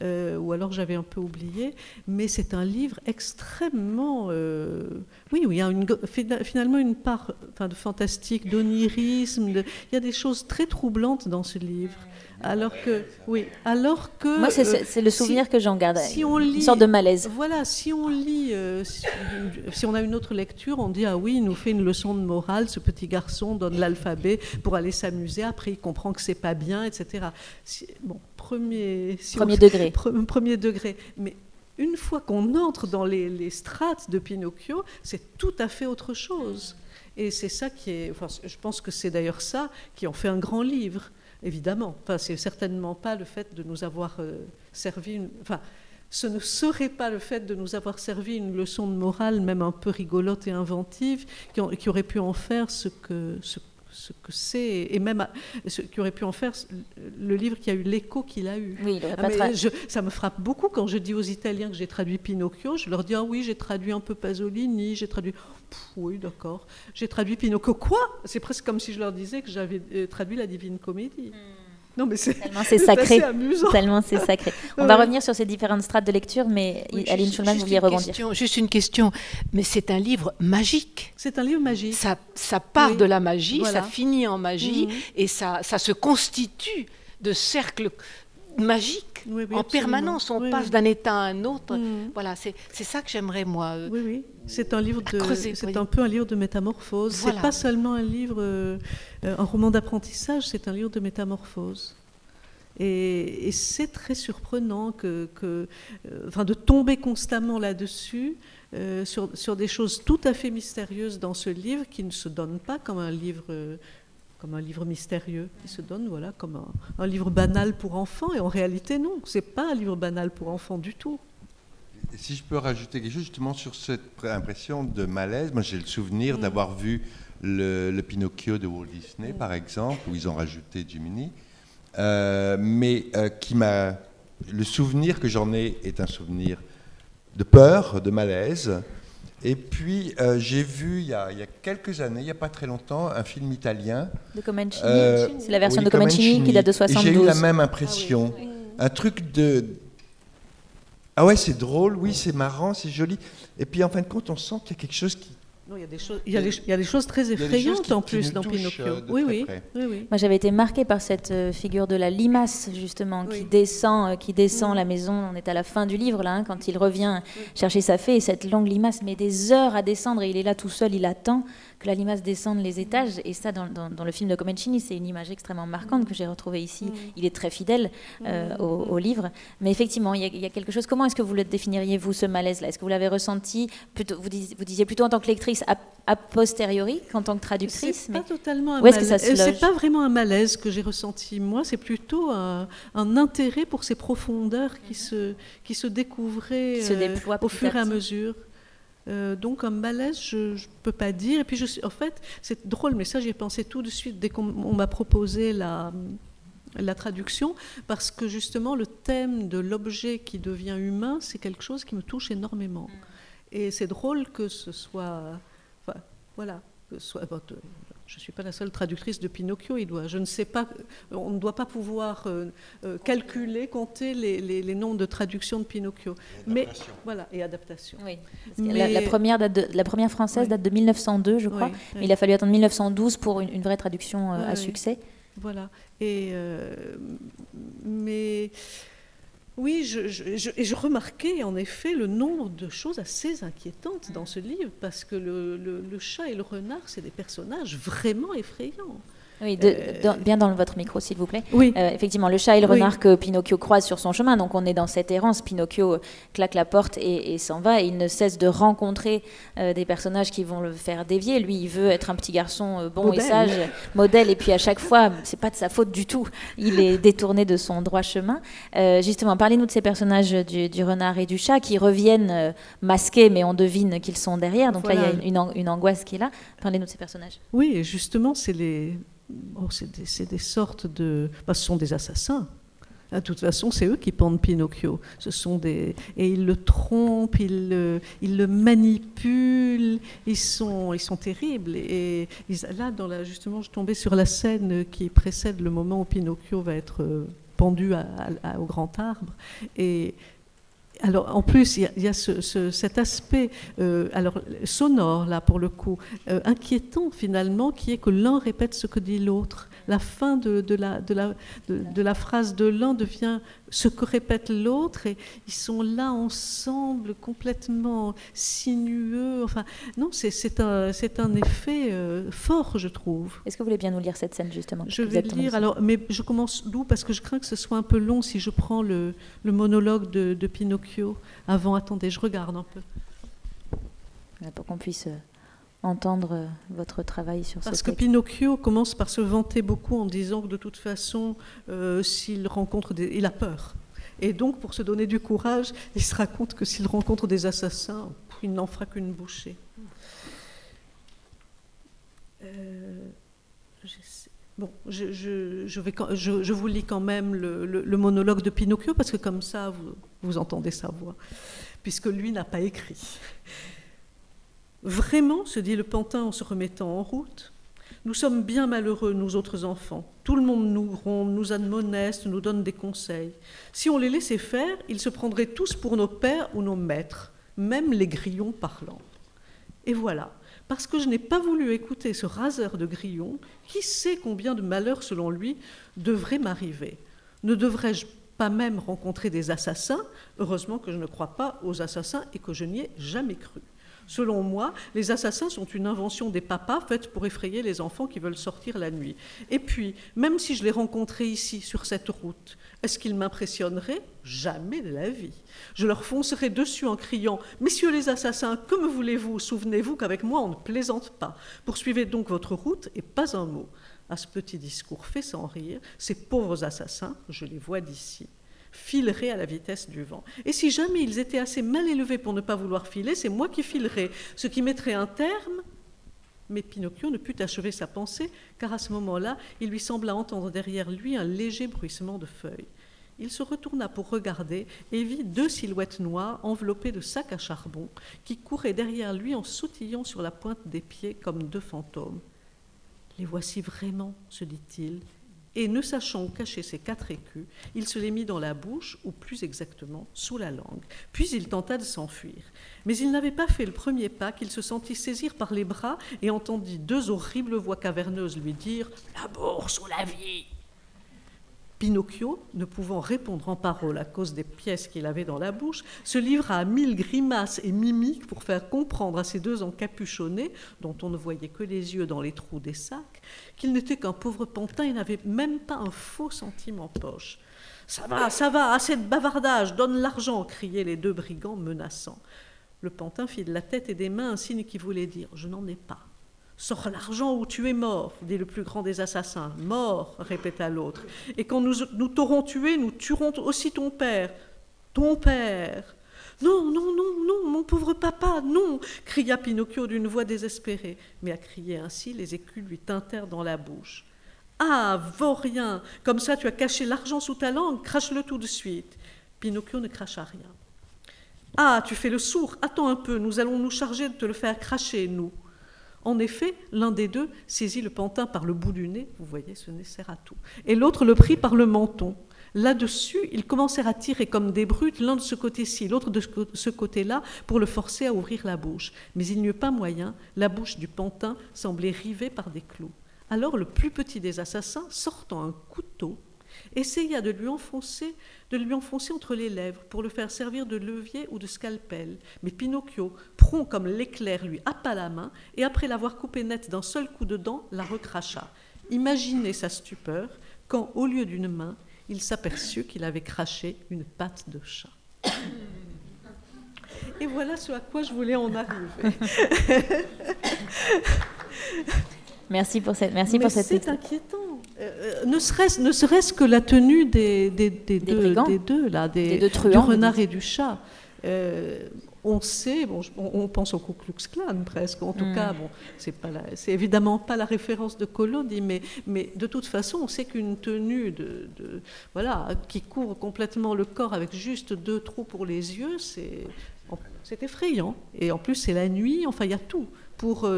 ou alors j'avais un peu oublié, mais c'est un livre extrêmement... oui, il y a finalement une part de fantastique, d'onirisme, il y a des choses très troublantes dans ce livre. Alors que... Moi, c'est le souvenir que j'en garde, une sorte de malaise. Voilà, si on lit, si on a une autre lecture, on dit, ah oui, il nous fait une leçon de morale, ce petit garçon donne l'alphabet pour aller s'amuser, après il comprend que c'est pas bien, etc. Premier degré. Mais une fois qu'on entre dans les strates de Pinocchio, c'est tout à fait autre chose. Et c'est ça qui est... Enfin, je pense que c'est d'ailleurs ça qui en fait un grand livre. Évidemment, c'est certainement pas le fait de nous avoir servi... ce ne serait pas le fait de nous avoir servi une leçon de morale, même un peu rigolote et inventive, qui aurait pu en faire ce que c'est, et même qui aurait pu en faire le livre qui a eu l'écho qu'il a eu. Oui, ça me frappe beaucoup quand je dis aux Italiens que j'ai traduit Pinocchio, je leur dis, ah oui, j'ai traduit un peu Pasolini, j'ai traduit... oui, d'accord. J'ai traduit Pinocchio. Quoi ? C'est presque comme si je leur disais que j'avais traduit la Divine Comédie. Non, mais tellement c'est sacré. Assez amusant. Tellement c'est sacré. On va revenir sur ces différentes strates de lecture, mais Aline Schulman, vous vouliez rebondir. Juste une question. Mais c'est un livre magique. C'est un livre magique. Ça part de la magie, voilà. Ça finit en magie, et ça se constitue de cercles magiques. Oui, en permanence, on passe d'un état à un autre. Voilà, c'est ça que j'aimerais, moi. Oui. C'est un livre un peu un livre de métamorphose. Voilà. C'est pas seulement un livre, un roman d'apprentissage, c'est un livre de métamorphose. Et c'est très surprenant de tomber constamment là-dessus, sur des choses tout à fait mystérieuses dans ce livre qui ne se donne pas comme un livre mystérieux, qui se donne comme un livre banal pour enfants, et en réalité non, c'est pas un livre banal pour enfants du tout. Si je peux rajouter quelque chose justement sur cette impression de malaise, moi j'ai le souvenir d'avoir vu le Pinocchio de Walt Disney par exemple, où ils ont rajouté Jiminy, mais le souvenir que j'en ai est un souvenir de peur, de malaise. Et puis, j'ai vu, il y a quelques années, il n'y a pas très longtemps, un film italien. De Comencini, c'est la version de Comencini qui date de 72. J'ai eu la même impression. Un truc de... Ah ouais, c'est drôle, oui, c'est marrant, c'est joli. Et puis, en fin de compte, on sent qu'il y a quelque chose Non, il y a des choses très effrayantes en plus dans Pinocchio. Oui. Moi, j'avais été marquée par cette figure de la limace, justement, qui descend la maison. On est à la fin du livre, là, quand il revient chercher sa fée, et cette longue limace met des heures à descendre, et il est là tout seul, il attend que la limace descende les étages. Et ça, dans le film de Comencini, c'est une image extrêmement marquante que j'ai retrouvée ici. Il est très fidèle au livre. Mais effectivement, il y a quelque chose. Comment est-ce que vous le définiriez, vous, ce malaise-là? Est-ce que vous l'avez ressenti plutôt, vous disiez plutôt en tant que lectrice a posteriori qu'en tant que traductrice? C'est pas totalement un malaise. C'est pas vraiment un malaise que j'ai ressenti. Moi, c'est plutôt un intérêt pour ces profondeurs qui se découvraient au fur et à mesure. Donc un malaise, je ne peux pas dire. Et puis en fait, c'est drôle, mais ça j'y ai pensé tout de suite dès qu'on m'a proposé la traduction, parce que justement le thème de l'objet qui devient humain, c'est quelque chose qui me touche énormément. Et c'est drôle que ce soit... Enfin, voilà. Je ne suis pas la seule traductrice de Pinocchio. Je ne sais pas, on ne doit pas pouvoir calculer, compter les nombres de traductions de Pinocchio. Mais voilà, et adaptation. Oui. La première française date de 1902, je crois. Mais il a fallu attendre 1912 pour une vraie traduction à succès. Voilà. Mais oui, je remarquais en effet le nombre de choses assez inquiétantes dans ce livre, parce que le chat et le renard, c'est des personnages vraiment effrayants. Oui, bien dans votre micro, s'il vous plaît. Oui. Effectivement, le chat et le renard que Pinocchio croise sur son chemin. Donc, on est dans cette errance. Pinocchio claque la porte et s'en va. Et il ne cesse de rencontrer des personnages qui vont le faire dévier. Lui, il veut être un petit garçon bon et sage, modèle. Et puis, à chaque fois, c'est pas de sa faute du tout. Il est détourné de son droit chemin. Justement, parlez-nous de ces personnages du renard et du chat qui reviennent masqués, mais on devine qu'ils sont derrière. Donc là, il y a une angoisse qui est là. Parlez-nous de ces personnages. Oui, et justement, c'est des sortes de... ce sont des assassins. De toute façon, c'est eux qui pendent Pinocchio. Et ils le trompent, ils le manipulent. Ils sont terribles. Et là, justement, je tombais sur la scène qui précède le moment où Pinocchio va être pendu au grand arbre. Et alors, en plus, il y a cet aspect sonore, là, pour le coup, inquiétant, finalement, qui est que l'un répète ce que dit l'autre. La fin de la phrase de l'un devient ce que répète l'autre, et ils sont là ensemble, complètement sinueux. Enfin, non, c'est un effet fort, je trouve. Est-ce que vous voulez bien nous lire cette scène, justement? Je vais lire, mais je commence d'où? Parce que je crains que ce soit un peu long si je prends le monologue de Pinocchio. Attendez, je regarde un peu. Pour qu'on puisse entendre votre travail sur ce texte. Parce que Pinocchio commence par se vanter beaucoup en disant que de toute façon, s'il rencontre il a peur. Et donc, pour se donner du courage, il se raconte que s'il rencontre des assassins, il n'en fera qu'une bouchée. Bon, je vous lis quand même le monologue de Pinocchio, parce que comme ça, vous entendez sa voix, puisque lui n'a pas écrit. Vraiment, se dit le pantin en se remettant en route, nous sommes bien malheureux, nous autres enfants. Tout le monde nous gronde, nous admoneste, nous donne des conseils. Si on les laissait faire, ils se prendraient tous pour nos pères ou nos maîtres, même les grillons parlants. Et voilà, parce que je n'ai pas voulu écouter ce raseur de grillons, qui sait combien de malheurs, selon lui, devraient m'arriver? Ne devrais-je pas même rencontrer des assassins? Heureusement que je ne crois pas aux assassins et que je n'y ai jamais cru. Selon moi, les assassins sont une invention des papas faite pour effrayer les enfants qui veulent sortir la nuit. Et puis, même si je les rencontrais ici, sur cette route, est-ce qu'ils m'impressionneraient? Jamais de la vie. Je leur foncerais dessus en criant « Messieurs les assassins, que me voulez-vous? Souvenez-vous qu'avec moi, on ne plaisante pas. Poursuivez donc votre route et pas un mot. » À ce petit discours fait sans rire, ces pauvres assassins, je les vois d'ici, fileraient à la vitesse du vent. Et si jamais ils étaient assez mal élevés pour ne pas vouloir filer, c'est moi qui filerais, ce qui mettrait un terme. Mais Pinocchio ne put achever sa pensée, car à ce moment-là, il lui sembla entendre derrière lui un léger bruissement de feuilles. Il se retourna pour regarder et vit deux silhouettes noires enveloppées de sacs à charbon qui couraient derrière lui en sautillant sur la pointe des pieds comme deux fantômes. « Les voici vraiment, se dit-il, Et ne sachant où cacher ses 4 écus, il se les mit dans la bouche, ou plus exactement sous la langue. Puis il tenta de s'enfuir. Mais il n'avait pas fait le premier pas qu'il se sentit saisir par les bras et entendit 2 horribles voix caverneuses lui dire « La bourse ou la vie !» Pinocchio, ne pouvant répondre en paroles à cause des pièces qu'il avait dans la bouche, se livra à 1000 grimaces et mimiques pour faire comprendre à ces 2 encapuchonnés, dont on ne voyait que les yeux dans les trous des sacs, qu'il n'était qu'un pauvre pantin et n'avait même pas un faux centime en poche. « Ça va, assez de bavardage, donne l'argent !» criaient les 2 brigands menaçants. Le pantin fit de la tête et des mains un signe qui voulait dire « Je n'en ai pas ». « Sors l'argent ou tu es mort », dit le plus grand des assassins. « Mort », répéta l'autre. « Et quand nous t'aurons tué, nous tuerons aussi ton père. »« Ton père !»« Non, non, non, non, mon pauvre papa, non !» cria Pinocchio d'une voix désespérée. Mais à crier ainsi, les écus lui tintèrent dans la bouche. « Ah, vaurien, comme ça tu as caché l'argent sous ta langue, crache-le tout de suite. » Pinocchio ne cracha rien. « Ah, tu fais le sourd, attends un peu, nous allons nous charger de te le faire cracher, nous. » En effet, l'un des 2 saisit le pantin par le bout du nez, vous voyez, ce nez sert à tout, et l'autre le prit par le menton. Là-dessus, ils commencèrent à tirer comme des brutes, l'un de ce côté-ci, l'autre de ce côté-là, pour le forcer à ouvrir la bouche. Mais il n'y eut pas moyen, la bouche du pantin semblait rivée par des clous. Alors le plus petit des assassins, sortant un couteau, essaya de lui enfoncer entre les lèvres pour le faire servir de levier ou de scalpel. Mais Pinocchio, prompt comme l'éclair, lui happa la main et après l'avoir coupée nette d'un seul coup de dent, la recracha. Imaginez sa stupeur quand, au lieu d'une main, il s'aperçut qu'il avait craché une patte de chat. Et voilà ce à quoi je voulais en arriver. Merci pour cette. C'est inquiétant. Ne serait-ce que la tenue des deux truands, du renard et du chat. On sait, on pense au Ku Klux Klan presque. En tout cas, c'est évidemment pas la référence de Collodi, mais de toute façon, on sait qu'une tenue qui couvre complètement le corps avec juste 2 trous pour les yeux, c'est effrayant. Et en plus, c'est la nuit. Enfin, il y a tout pour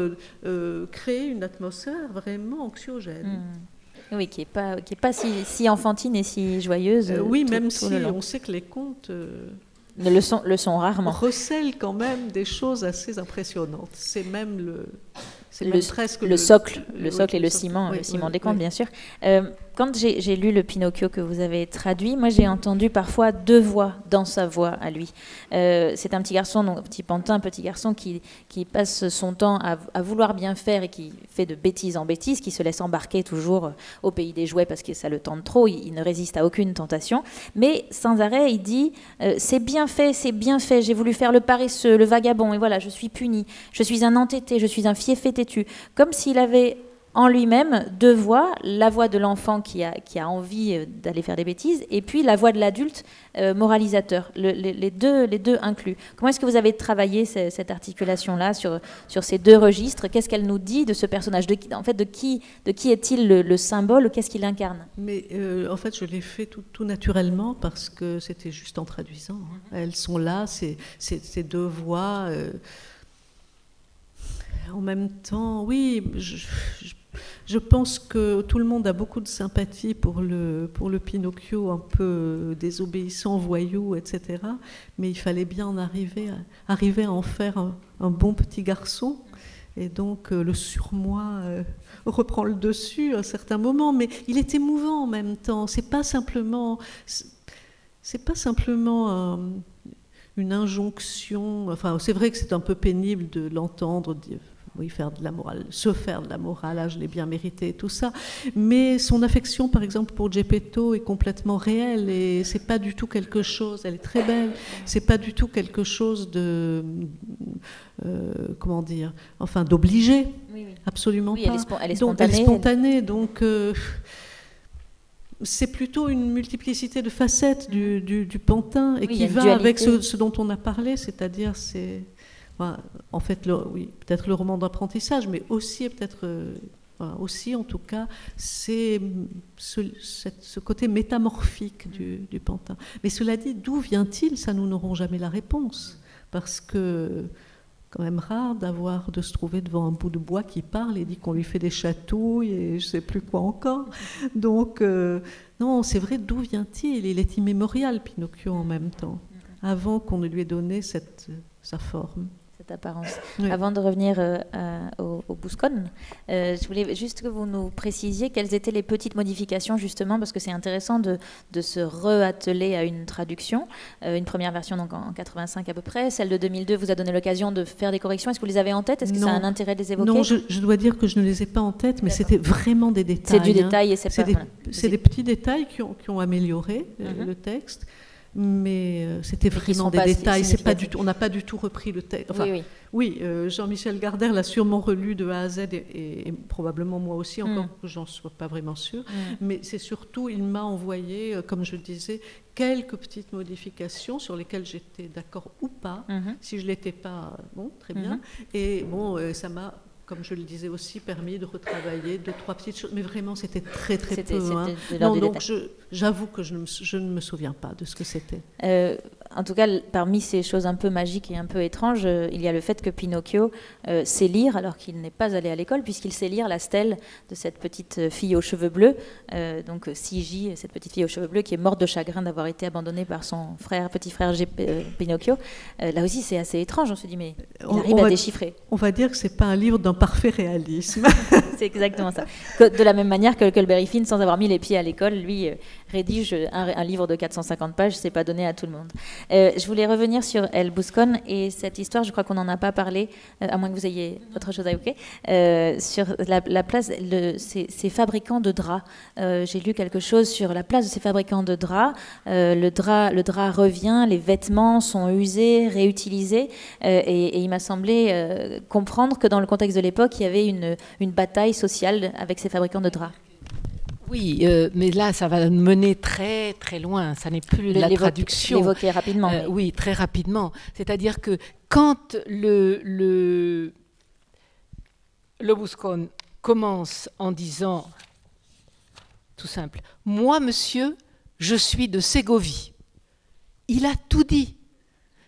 créer une atmosphère vraiment anxiogène. Oui, qui est pas si enfantine et si joyeuse. Oui, même si on sait que les contes le sont rarement. Recèlent quand même des choses assez impressionnantes. C'est même presque le socle et le ciment des contes, bien sûr. Quand j'ai lu le Pinocchio que vous avez traduit, moi j'ai entendu parfois 2 voix dans sa voix à lui. C'est un petit garçon, donc petit pantin, petit garçon qui passe son temps à vouloir bien faire et qui fait de bêtise en bêtise, qui se laisse embarquer toujours au pays des jouets parce que ça le tente trop, il ne résiste à aucune tentation. Mais sans arrêt, il dit c'est bien fait, j'ai voulu faire le paresseux, le vagabond, et voilà, je suis puni, je suis un entêté, je suis un fiefé têtu. Comme s'il avait en lui-même 2 voix, la voix de l'enfant qui a envie d'aller faire des bêtises, et puis la voix de l'adulte moralisateur, les deux inclus. Comment est-ce que vous avez travaillé cette articulation-là sur ces 2 registres? Qu'est-ce qu'elle nous dit de ce personnage? De qui est-il le symbole? Qu'est-ce qu'il incarne? Mais en fait, je l'ai fait tout naturellement parce que c'était juste en traduisant. Elles sont là, ces 2 voix. En même temps, oui, je pense que tout le monde a beaucoup de sympathie pour le Pinocchio un peu désobéissant, voyou, etc. Mais il fallait bien arriver à en faire un bon petit garçon. Et donc le surmoi reprend le dessus à un certain moment. Mais il est émouvant en même temps. C'est pas simplement une injonction. Enfin, c'est vrai que c'est un peu pénible de l'entendre dire. Oui, faire de la morale, se faire de la morale, là, je l'ai bien mérité, tout ça. Mais son affection, par exemple, pour Geppetto est complètement réelle et c'est pas du tout quelque chose. Elle est très belle. C'est pas du tout quelque chose de, comment dire, enfin, d'obligé. Oui. Absolument pas. Elle est spontanée. Donc, elle est spontanée. Donc, c'est plutôt une multiplicité de facettes du pantin et qui va avec ce dont on a parlé, c'est-à-dire en fait, peut-être le roman d'apprentissage, mais aussi peut-être, aussi en tout cas, c'est ce côté métamorphique du pantin. Mais cela dit, d'où vient-il? Ça, nous n'aurons jamais la réponse, parce que quand même rare de se trouver devant un bout de bois qui parle et dit qu'on lui fait des chatouilles et je ne sais plus quoi encore. Donc, non, c'est vrai, d'où vient-il? Il est immémorial, Pinocchio, en même temps, avant qu'on ne lui ait donné sa forme. Cette apparence. Oui. Avant de revenir au Buscón, je voulais juste que vous nous précisiez quelles étaient les petites modifications, justement, parce que c'est intéressant de se re-atteler à une traduction. Une première version donc en 85 à peu près, celle de 2002 vous a donné l'occasion de faire des corrections. Est-ce que vous les avez en tête? Est-ce que ça a un intérêt de les évoquer? Non, je dois dire que je ne les ai pas en tête, mais c'était vraiment des détails. C'est du détail et c'est pas... C'est des petits détails qui ont amélioré le texte. Mais c'était vraiment des détails. C'est pas du tout, on n'a pas du tout repris le texte. Enfin, oui, Jean-Michel Gardère l'a sûrement relu de A à Z et probablement moi aussi, encore que j'en sois pas vraiment sûre. Mais c'est surtout, il m'a envoyé, comme je le disais, quelques petites modifications sur lesquelles j'étais d'accord ou pas. Si je l'étais pas, bon, très bien. Et bon, ça m'a, comme je le disais aussi, permis de retravailler 2-3 petites choses. Mais vraiment, c'était très peu. Non, donc j'avoue que je ne me souviens pas de ce que c'était. En tout cas, parmi ces choses un peu magiques et un peu étranges, il y a le fait que Pinocchio sait lire alors qu'il n'est pas allé à l'école, puisqu'il sait lire la stèle de cette petite fille aux cheveux bleus, donc Sigi, cette petite fille aux cheveux bleus qui est morte de chagrin d'avoir été abandonnée par son petit frère Pinocchio. Là aussi, c'est assez étrange. On se dit, mais il arrive à déchiffrer. On va dire que c'est pas un livre d'un parfait réalisme. C'est exactement ça. De la même manière que Huckleberry Finn, sans avoir mis les pieds à l'école, lui rédige un livre de 450 pages, c'est pas donné à tout le monde. Je voulais revenir sur El Buscón et cette histoire, je crois qu'on n'en a pas parlé, à moins que vous ayez autre chose à évoquer, sur la place, ces fabricants de draps. J'ai lu quelque chose sur la place de ces fabricants de draps. Le drap revient, les vêtements sont usés, réutilisés, et il m'a semblé comprendre que dans le contexte de l'époque, il y avait une bataille sociale avec ces fabricants de draps. Oui, mais là, ça va mener très très loin. Ça n'est plus la traduction. L'évoquer rapidement. Oui, très rapidement. C'est-à-dire que quand le Buscón commence en disant, tout simple, « Moi, monsieur, je suis de Ségovie », il a tout dit.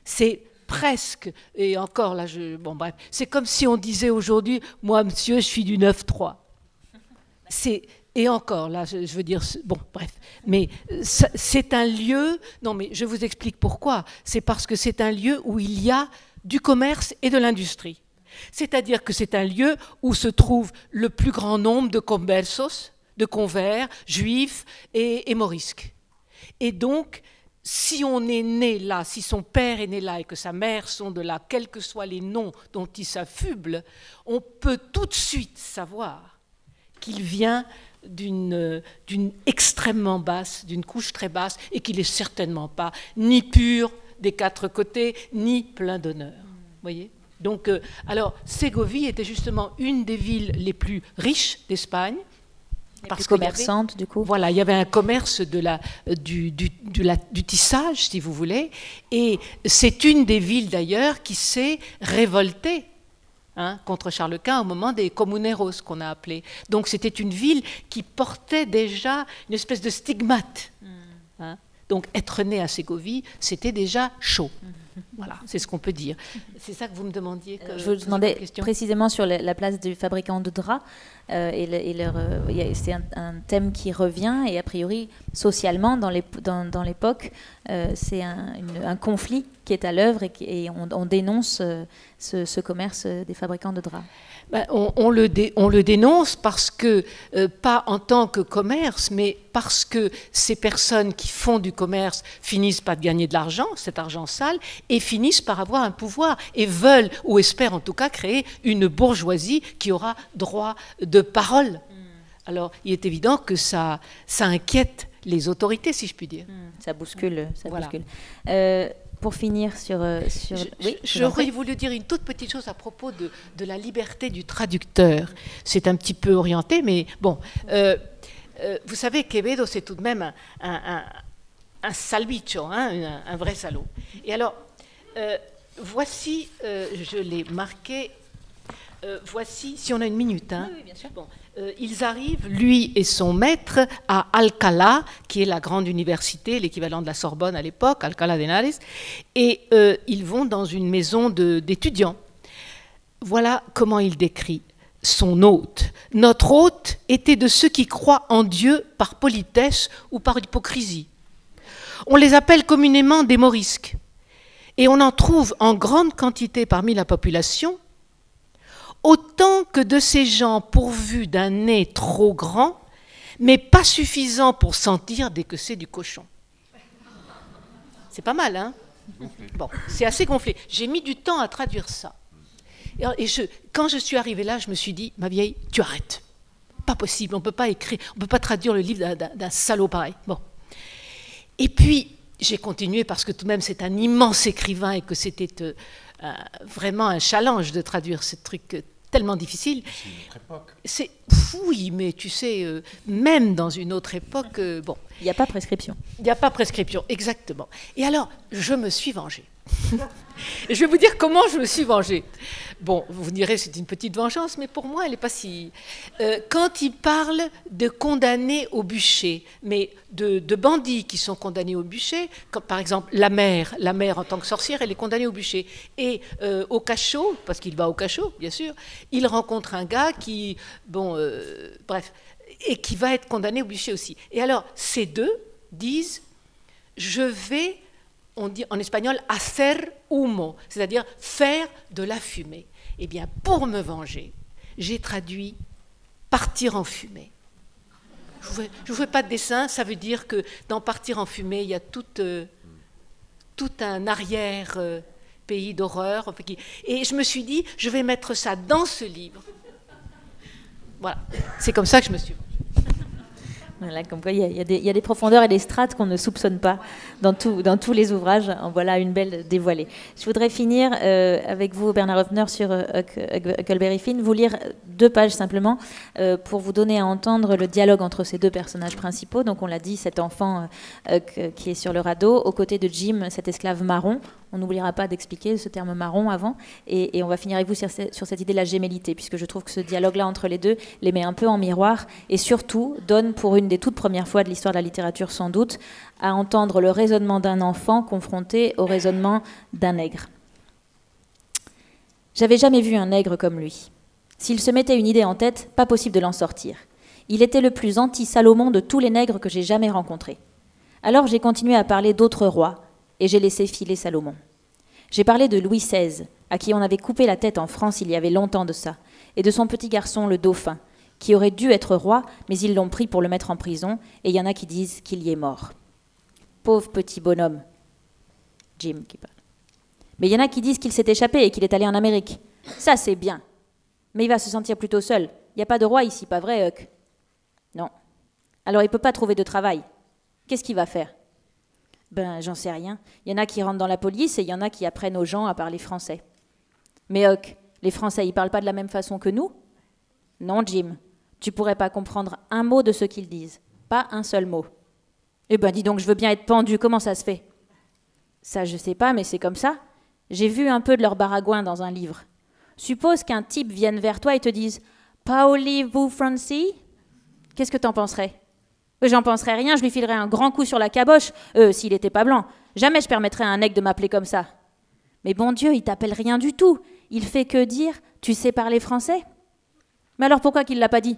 C'est presque, et encore là, bon bref, c'est comme si on disait aujourd'hui, « Moi, monsieur, je suis du 9-3 ». Et encore, là, je veux dire, bon, bref, mais c'est un lieu, non, mais je vous explique pourquoi. C'est parce que c'est un lieu où il y a du commerce et de l'industrie. C'est-à-dire que c'est un lieu où se trouve le plus grand nombre de conversos, de convers, juifs et morisques. Et donc, si on est né là, si son père est né là et que sa mère sont de là, quels que soient les noms dont il s'affuble, on peut tout de suite savoir qu'il vient d'une extrêmement basse, d'une couche très basse, et qu'il n'est certainement pas ni pur des quatre côtés, ni plein d'honneur. Voyez ? Donc, alors, Ségovie était justement une des villes les plus riches d'Espagne. Parce commerçante, du coup. Voilà, il y avait un commerce du tissage, si vous voulez, et c'est une des villes d'ailleurs qui s'est révoltée contre Charles Quint au moment des comuneros qu'on a appelés. Donc c'était une ville qui portait déjà une espèce de stigmate. Donc être né à Ségovie, c'était déjà chaud. Voilà, c'est ce qu'on peut dire. C'est ça que vous me demandiez. Je vous demandais précisément sur la place du fabricant de draps. C'est un thème qui revient et a priori, socialement, dans l'époque, c'est un conflit qui est à l'œuvre et on dénonce ce commerce des fabricants de draps. Ben, on le dénonce parce que, pas en tant que commerce, mais parce que ces personnes qui font du commerce finissent par gagner de l'argent, cet argent sale, et finissent par avoir un pouvoir, et veulent, ou espèrent en tout cas, créer une bourgeoisie qui aura droit de parole. Alors, il est évident que ça inquiète les autorités, si je puis dire. Ça bouscule. Voilà. Pour finir sur oui, j'aurais voulu dire une toute petite chose à propos de la liberté du traducteur. C'est un petit peu orienté, mais bon. Vous savez, Quevedo, c'est tout de même un salbicho, un vrai salaud. Et alors, voici, je l'ai marqué, voici, si on a une minute. Oui, bien sûr. Bon, ils arrivent, lui et son maître, à Alcalá, qui est la grande université, l'équivalent de la Sorbonne à l'époque, Alcalá de Henares, et ils vont dans une maison d'étudiants. Voilà comment il décrit son hôte. Notre hôte était de ceux qui croient en Dieu par politesse ou par hypocrisie. On les appelle communément des morisques. Et on en trouve en grande quantité parmi la population, autant que de ces gens pourvus d'un nez trop grand, mais pas suffisant pour sentir dès que c'est du cochon. C'est pas mal, hein? Bon, c'est assez gonflé. J'ai mis du temps à traduire ça. Quand je suis arrivée là, je me suis dit, ma vieille, tu arrêtes. Pas possible, on ne peut pas écrire, on ne peut pas traduire le livre d'un salaud pareil. Bon. Et puis, j'ai continué parce que tout de même, c'est un immense écrivain et que c'était vraiment un challenge de traduire ce truc tellement difficile. C'est une autre époque. Oui, mais tu sais, même dans une autre époque, bon. Il n'y a pas prescription. Il n'y a pas prescription, exactement. Et alors, je me suis vengée. Je vais vous dire comment je me suis vengée. Bon, vous direz c'est une petite vengeance, mais pour moi, elle n'est pas si... quand il parle de condamnés au bûcher, mais de bandits qui sont condamnés au bûcher, comme par exemple la mère en tant que sorcière, elle est condamnée au bûcher. Et au cachot, parce qu'il va au cachot, bien sûr, il rencontre un gars qui... Bon, bref, et qui va être condamné au bûcher aussi. Et alors, ces deux disent, je vais... On dit en espagnol « hacer humo », c'est-à-dire « faire de la fumée ». Eh bien, pour me venger, j'ai traduit « partir en fumée ». Je ne vous fais pas de dessin, ça veut dire que dans « partir en fumée », il y a tout un arrière-pays d'horreur. Et je me suis dit, je vais mettre ça dans ce livre. Voilà, c'est comme ça que je me suis vengée. Voilà, comme quoi il y a des profondeurs et des strates qu'on ne soupçonne pas dans tous les ouvrages. En voilà une belle dévoilée. Je voudrais finir avec vous, Bernard Hoffner, sur Huckleberry Finn, vous lire 2 pages simplement pour vous donner à entendre le dialogue entre ces 2 personnages principaux. Donc on l'a dit, cet enfant qui est sur le radeau, aux côtés de Jim, cet esclave marron. On n'oubliera pas d'expliquer ce terme marron avant. Et on va finir avec vous sur cette idée de la gémellité, puisque je trouve que ce dialogue-là entre les deux les met un peu en miroir et surtout donne, pour une des toutes premières fois de l'histoire de la littérature sans doute, à entendre le raisonnement d'un enfant confronté au raisonnement d'un nègre. J'avais jamais vu un nègre comme lui. S'il se mettait une idée en tête, pas possible de l'en sortir. Il était le plus anti-Salomon de tous les nègres que j'ai jamais rencontrés. Alors j'ai continué à parler d'autres rois, et j'ai laissé filer Salomon. J'ai parlé de Louis XVI, à qui on avait coupé la tête en France il y avait longtemps de ça, et de son petit garçon, le dauphin, qui aurait dû être roi, mais ils l'ont pris pour le mettre en prison, et il y en a qui disent qu'il y est mort. Pauvre petit bonhomme. Jim qui parle. Mais il y en a qui disent qu'il s'est échappé et qu'il est allé en Amérique. Ça, c'est bien. Mais il va se sentir plutôt seul. Il n'y a pas de roi ici, pas vrai, Huck? Non. Alors il ne peut pas trouver de travail. Qu'est-ce qu'il va faire? Ben, j'en sais rien. Il y en a qui rentrent dans la police et il y en a qui apprennent aux gens à parler français. Mais Huck, les Français, ils parlent pas de la même façon que nous? Non, Jim. Tu pourrais pas comprendre un mot de ce qu'ils disent. Pas un seul mot. Eh ben, dis donc, je veux bien être pendu. Comment ça se fait? Ça, je sais pas, mais c'est comme ça. J'ai vu un peu de leur baragouin dans un livre. Suppose qu'un type vienne vers toi et te dise « Parlez-vous français ?» Qu'est-ce que t'en penserais? J'en penserais rien, je lui filerais un grand coup sur la caboche, s'il n'était pas blanc. Jamais je permettrais à un nègre de m'appeler comme ça. Mais bon Dieu, il t'appelle rien du tout. Il fait que dire « Tu sais parler français ?» Mais alors pourquoi qu'il ne l'a pas dit?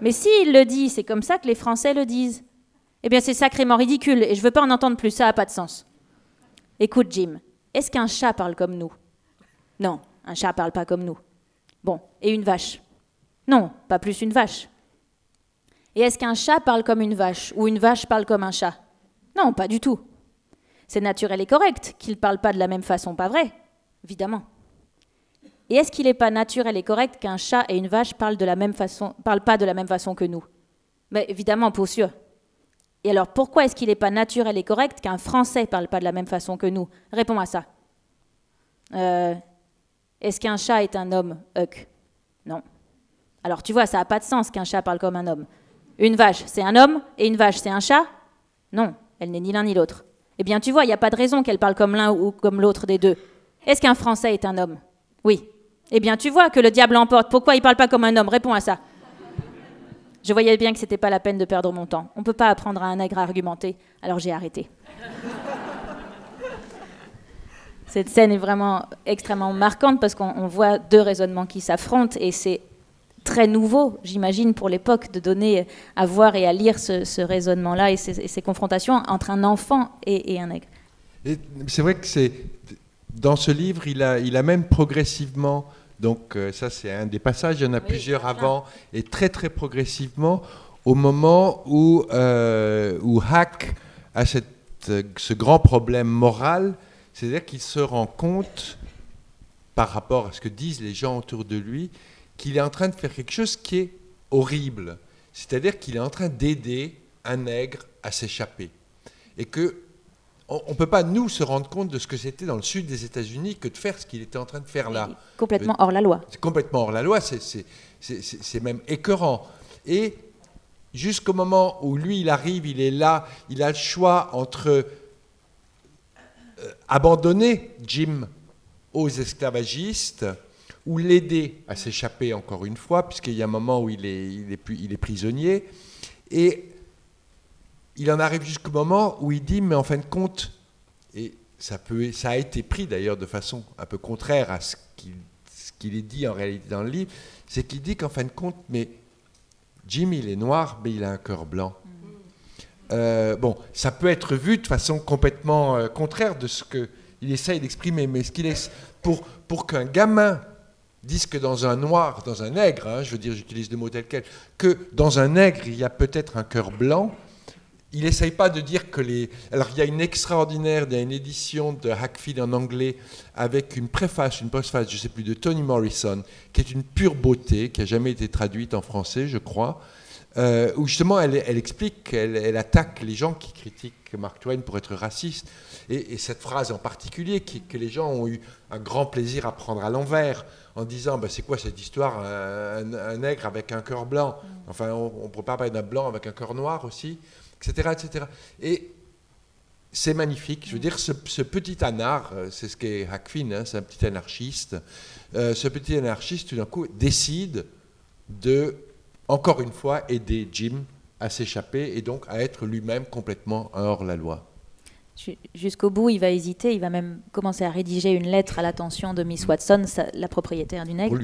Mais si, il le dit, c'est comme ça que les Français le disent. Eh bien c'est sacrément ridicule, et je ne veux pas en entendre plus, ça n'a pas de sens. Écoute Jim, est-ce qu'un chat parle comme nous? Non, un chat parle pas comme nous. Bon, et une vache? Non, pas plus une vache. Et est-ce qu'un chat parle comme une vache ou une vache parle comme un chat? Non, pas du tout. C'est naturel et correct qu'ils ne parlent pas de la même façon, pas vrai? Évidemment. Et est-ce qu'il n'est pas naturel et correct qu'un chat et une vache parlent pas de la même façon que nous? Mais évidemment, pour sûr. Et alors, pourquoi est-ce qu'il n'est pas naturel et correct qu'un Français ne parle pas de la même façon que nous? Réponds à ça. Est-ce qu'un chat est un homme, Huck? Non. Alors, tu vois, ça n'a pas de sens qu'un chat parle comme un homme. Une vache, c'est un homme, et une vache, c'est un chat? Non, elle n'est ni l'un ni l'autre. Eh bien, tu vois, il n'y a pas de raison qu'elle parle comme l'un ou comme l'autre des deux. Est-ce qu'un Français est un homme? Oui. Eh bien, tu vois que le diable l'emporte. Pourquoi il ne parle pas comme un homme? Réponds à ça. Je voyais bien que ce n'était pas la peine de perdre mon temps. On ne peut pas apprendre à un nègre à argumenter, alors j'ai arrêté. Cette scène est vraiment extrêmement marquante parce qu'on voit deux raisonnements qui s'affrontent et c'est très nouveau, j'imagine, pour l'époque, de donner à voir et à lire ce raisonnement-là et ces confrontations entre un enfant et un nègre. C'est vrai que dans ce livre, il a même progressivement, donc ça c'est un des passages, il y en a plusieurs avant, et très très progressivement, au moment où Hack a ce grand problème moral, c'est-à-dire qu'il se rend compte, par rapport à ce que disent les gens autour de lui, qu'il est en train de faire quelque chose qui est horrible. C'est-à-dire qu'il est en train d'aider un nègre à s'échapper. Et qu'on ne peut pas, nous, se rendre compte de ce que c'était dans le sud des États-Unis que de faire ce qu'il était en train de faire là. Complètement hors la loi. C'est complètement hors la loi, c'est même écœurant. Et jusqu'au moment où lui, il arrive, il est là, il a le choix entre abandonner Jim aux esclavagistes ou l'aider à s'échapper encore une fois, puisqu'il y a un moment où il est prisonnier, et il en arrive jusqu'au moment où il dit, mais en fin de compte, et ça a été pris d'ailleurs de façon un peu contraire à ce qu'il est dit en réalité dans le livre, c'est qu'il dit qu'en fin de compte, mais Jim, il est noir, mais il a un cœur blanc. Bon, ça peut être vu de façon complètement contraire de ce qu'il essaye d'exprimer, mais ce qu'il est pour qu'un gamin dise que dans un noir, dans un nègre, hein, je veux dire, j'utilise le mot tel quel, que dans un nègre, il y a peut-être un cœur blanc, il n'essaye pas de dire que Alors, il y a une édition de Hackfield en anglais avec une préface, une postface, je ne sais plus, de Toni Morrison, qui est une pure beauté, qui n'a jamais été traduite en français, je crois, où justement elle explique, elle attaque les gens qui critiquent Mark Twain pour être raciste. Et cette phrase en particulier, que les gens ont eu un grand plaisir à prendre à l'envers, en disant ben, c'est quoi cette histoire, un nègre avec un cœur blanc, enfin on ne peut pas parler d'un blanc avec un cœur noir aussi, etc. etc. Et c'est magnifique, je veux dire, ce petit anard, c'est ce qu'est Hackfield, hein, c'est un petit anarchiste, ce petit anarchiste tout d'un coup décide de, encore une fois, aider Jim à s'échapper et donc à être lui-même complètement hors la loi. Jusqu'au bout, il va hésiter, il va même commencer à rédiger une lettre à l'attention de Miss Watson, la propriétaire du nègre.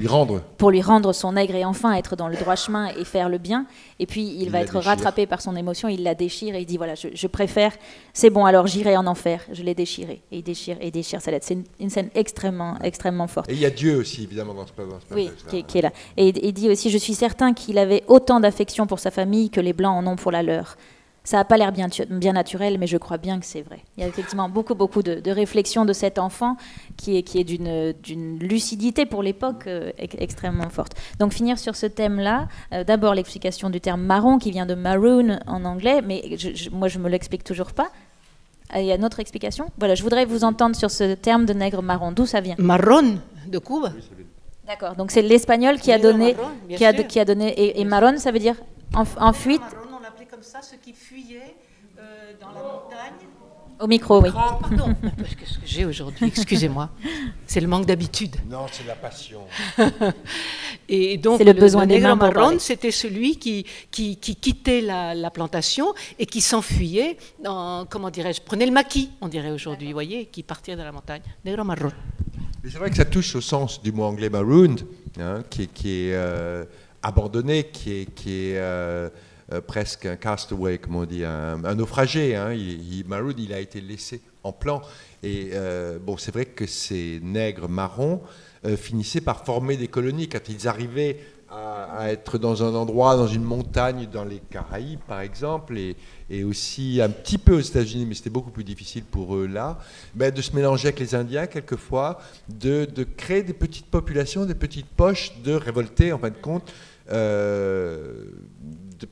Pour lui rendre son nègre et enfin être dans le droit chemin et faire le bien. Et puis il va être rattrapé par son émotion, il la déchire et il dit voilà, je préfère, c'est bon, alors j'irai en enfer, je l'ai déchiré. Et il déchire sa lettre. C'est une scène extrêmement forte. Et il y a Dieu aussi, évidemment, dans ce passage. Oui, qui est là. Et il dit aussi, je suis certain qu'il avait autant d'affection pour sa famille que les Blancs en ont pour la leur. Ça n'a pas l'air bien naturel, mais je crois bien que c'est vrai. Il y a effectivement beaucoup de réflexions de cet enfant qui est d'une lucidité pour l'époque extrêmement forte. Donc finir sur ce thème-là, d'abord l'explication du terme marron qui vient de maroon en anglais, mais moi je ne me l'explique toujours pas. Il y a une autre explication. Voilà, je voudrais vous entendre sur ce terme de nègre marron. D'où ça vient? Marron, de Cuba. D'accord, donc c'est l'espagnol qui a donné, et marron, ça veut dire en fuite. Comme ça, ceux qui fuyaient dans la montagne. Au micro, oui. Pardon, qu'est-ce que j'ai aujourd'hui? Excusez-moi. C'est le manque d'habitude. Non, c'est la passion. Et donc, c'est le besoin des mains marron, c'était celui qui quittait la plantation et qui s'enfuyait, comment dirais-je, prenait le maquis, on dirait aujourd'hui, vous voyez, qui partait de la montagne. Negro marron. Mais c'est vrai que ça touche au sens du mot anglais marooned, hein, qui est abandonné, qui est presque un castaway, comme on dit, un naufragé. Hein. Maroon, il a été laissé en plan. Et bon, c'est vrai que ces nègres marrons finissaient par former des colonies. Quand ils arrivaient à être dans un endroit, dans une montagne, dans les Caraïbes, par exemple, et aussi un petit peu aux États-Unis, mais c'était beaucoup plus difficile pour eux là, ben, de se mélanger avec les Indiens, quelquefois, de créer des petites populations, des petites poches de révoltés, en fin de compte,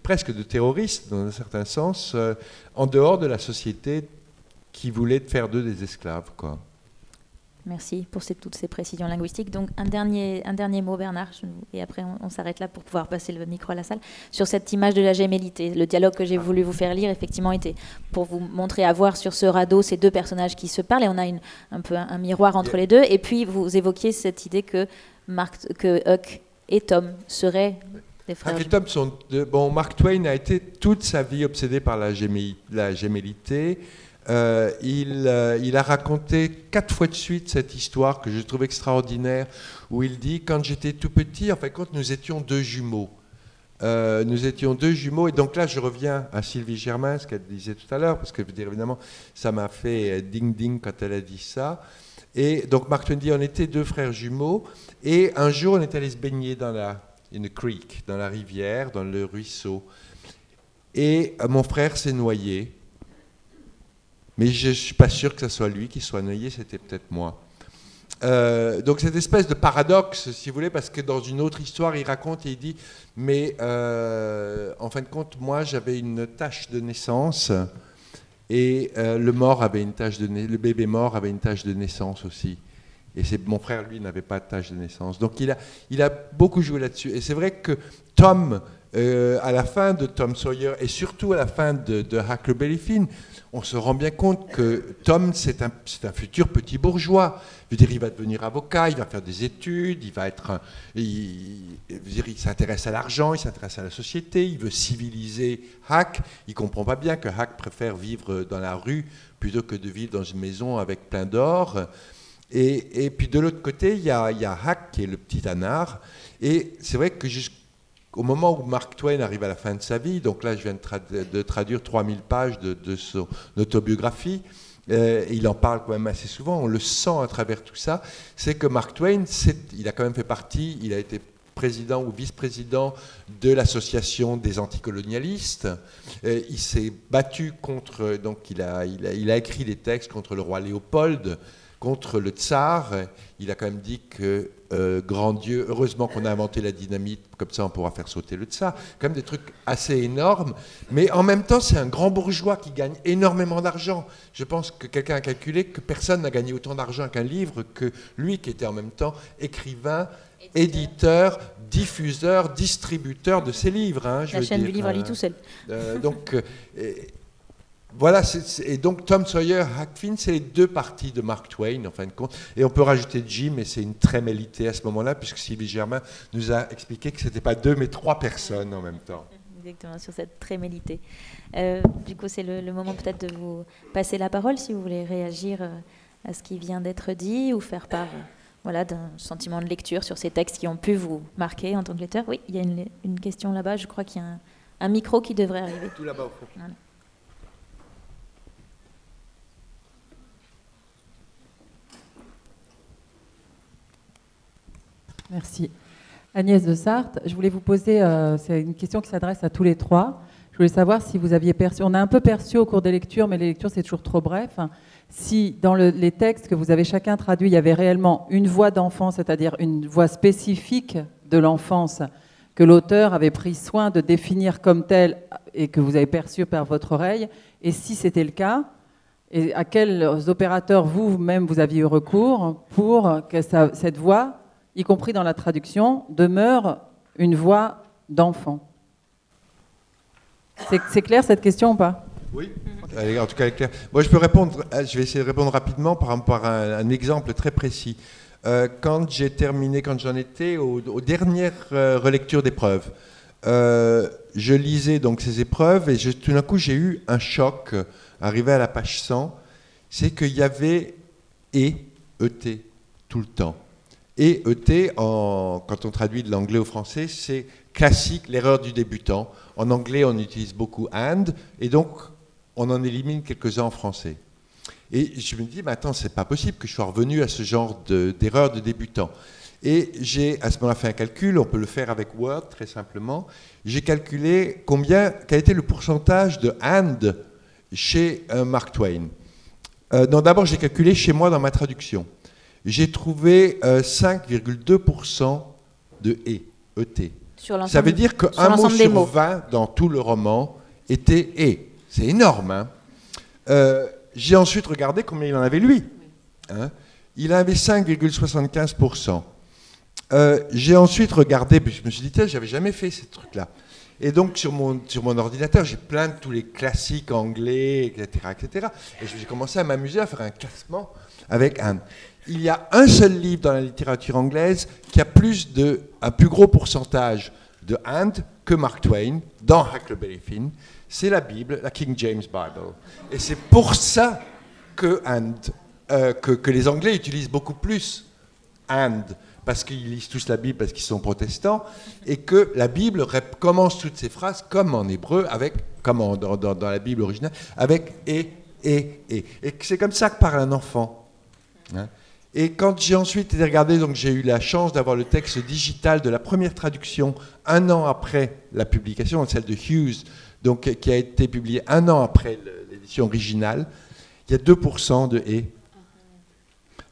presque de terroristes, dans un certain sens, en dehors de la société qui voulait faire d'eux des esclaves, quoi. Merci pour toutes ces précisions linguistiques. Donc un dernier mot, Bernard, et après on s'arrête là pour pouvoir passer le micro à la salle, sur cette image de la gémellité. Le dialogue que j'ai voulu vous faire lire, effectivement, était pour vous montrer à voir sur ce radeau ces deux personnages qui se parlent, et on a un peu un miroir entre les deux, et puis vous évoquiez cette idée que Huck et Tom seraient des frères. Huck et Tom sont... Mark Twain a été toute sa vie obsédé par la gémellité. il a raconté 4 fois de suite cette histoire que je trouve extraordinaire, où il dit, quand j'étais tout petit, en fin de compte, nous étions 2 jumeaux. Et donc là, je reviens à Sylvie Germain, ce qu'elle disait tout à l'heure, parce que, je veux dire, évidemment, ça m'a fait ding-ding quand elle a dit ça. Et donc, Mark Twain dit, on était 2 frères jumeaux, et un jour, on est allé se baigner dans la creek, dans la rivière, dans le ruisseau. Et mon frère s'est noyé. Mais je ne suis pas sûr que ce soit lui qui soit noyé, c'était peut-être moi. Donc cette espèce de paradoxe, si vous voulez, parce que dans une autre histoire, il raconte et il dit, mais en fin de compte, moi j'avais une tache de naissance et le bébé mort avait une tache de naissance aussi. Et mon frère, lui, n'avait pas de tache de naissance. Donc il a beaucoup joué là-dessus. Et c'est vrai que Tom, à la fin de Tom Sawyer et surtout à la fin de Huckleberry Finn, on se rend bien compte que Tom, c'est un futur petit bourgeois. Je veux dire, il va devenir avocat, il va faire des études, il s'intéresse à l'argent, il s'intéresse à la société, il veut civiliser Huck. Il ne comprend pas bien que Huck préfère vivre dans la rue plutôt que de vivre dans une maison avec plein d'or. Et puis de l'autre côté, il y a Huck qui est le petit anard. Et c'est vrai que au moment où Mark Twain arrive à la fin de sa vie, donc là je viens de traduire 3000 pages de son autobiographie, et il en parle quand même assez souvent, on le sent à travers tout ça, c'est que Mark Twain, il a quand même fait partie, il a été président ou vice-président de l'association des anticolonialistes, il s'est battu contre, donc il a écrit des textes contre le roi Léopold, contre le tsar. Il a quand même dit que, grand Dieu, heureusement qu'on a inventé la dynamite, comme ça on pourra faire sauter le tsar. Quand même des trucs assez énormes, mais en même temps c'est un grand bourgeois qui gagne énormément d'argent. Je pense que quelqu'un a calculé que personne n'a gagné autant d'argent qu'un livre que lui, qui était en même temps écrivain, éditeur, diffuseur, distributeur de ses livres. Hein, la chaîne du livre, elle lit tout seul. Voilà, et donc Tom Sawyer, Huck Finn, c'est les 2 parties de Mark Twain, en fin de compte. Et on peut rajouter Jim, et c'est une trémélité à ce moment-là, puisque Sylvie Germain nous a expliqué que ce n'était pas 2, mais 3 personnes en même temps. Exactement, sur cette trémélité. Du coup, c'est le moment peut-être de vous passer la parole, si vous voulez réagir à ce qui vient d'être dit, ou faire part d'un sentiment de lecture sur ces textes qui ont pu vous marquer en tant que lecteur. Oui, il y a une question là-bas, je crois qu'il y a un micro qui devrait arriver. Tout là-bas au fond. Voilà. Merci. Agnès de Sarthe, je voulais vous poser, c'est une question qui s'adresse à tous les 3. Je voulais savoir si vous aviez perçu, on a un peu perçu au cours des lectures, mais les lectures c'est toujours trop bref, si dans les textes que vous avez chacun traduits, il y avait réellement une voix d'enfant, c'est-à-dire une voix spécifique de l'enfance que l'auteur avait pris soin de définir comme telle et que vous avez perçue par votre oreille, et si c'était le cas, et à quels opérateurs vous-même vous aviez eu recours pour que cette voix, y compris dans la traduction, demeure une voix d'enfant. C'est clair cette question ou pas? Oui, okay. En tout cas, elle est claire. Moi, je vais essayer de répondre rapidement par un exemple très précis. Quand j'en étais aux dernières relectures d'épreuves, je lisais donc ces épreuves et tout d'un coup, j'ai eu un choc arrivé à la page 100, c'est qu'il y avait ET tout le temps. Et ET, quand on traduit de l'anglais au français, c'est classique, l'erreur du débutant. En anglais, on utilise beaucoup and, et donc on en élimine quelques-uns en français. Et je me dis, mais attends, c'est pas possible que je sois revenu à ce genre d'erreur de débutant. Et j'ai à ce moment-là fait un calcul, on peut le faire avec Word très simplement. J'ai calculé quel était le pourcentage de and chez Mark Twain. Non, d'abord, j'ai calculé chez moi dans ma traduction. J'ai trouvé 5,2% de ET. Ça veut dire qu'un mot sur 20 dans tout le roman était E. C'est énorme. Hein. J'ai ensuite regardé combien il en avait lui. Hein. Il en avait 5,75%. J'ai ensuite regardé, puis je me suis dit, tiens, j'avais jamais fait ces trucs-là. Et donc sur mon ordinateur, j'ai plein de tous les classiques anglais, etc. etc. Et j'ai commencé à m'amuser à faire un classement avec un... Il y a un seul livre dans la littérature anglaise qui a un plus gros pourcentage de and que Mark Twain dans Huckleberry Finn, c'est la Bible, la King James Bible. Et c'est pour ça que les Anglais utilisent beaucoup plus and, parce qu'ils lisent tous la Bible parce qu'ils sont protestants, et que la Bible commence toutes ces phrases comme en hébreu, dans la Bible originale, avec et. Et c'est comme ça que parle un enfant. Hein. Et quand j'ai ensuite été regardé, donc j'ai eu la chance d'avoir le texte digital de la première traduction 1 an après la publication, celle de Hughes, donc, qui a été publiée 1 an après l'édition originale, il y a 2% de « et ».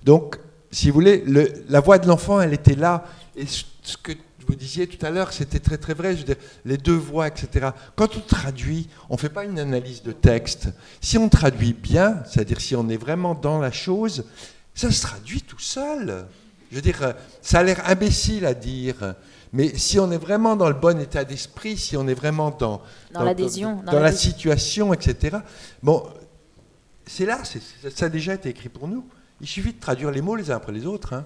Donc, si vous voulez, la voix de l'enfant, elle était là. Et ce que vous disiez tout à l'heure, c'était très très vrai. Je veux dire, les deux voix, etc. Quand on traduit, on ne fait pas une analyse de texte. Si on traduit bien, c'est-à-dire si on est vraiment dans la chose, ça se traduit tout seul. Je veux dire, ça a l'air imbécile à dire, mais si on est vraiment dans le bon état d'esprit, si on est vraiment dans l'adhésion, dans la situation, etc. Bon, c'est là, ça a déjà été écrit pour nous. Il suffit de traduire les mots les uns après les autres. Hein.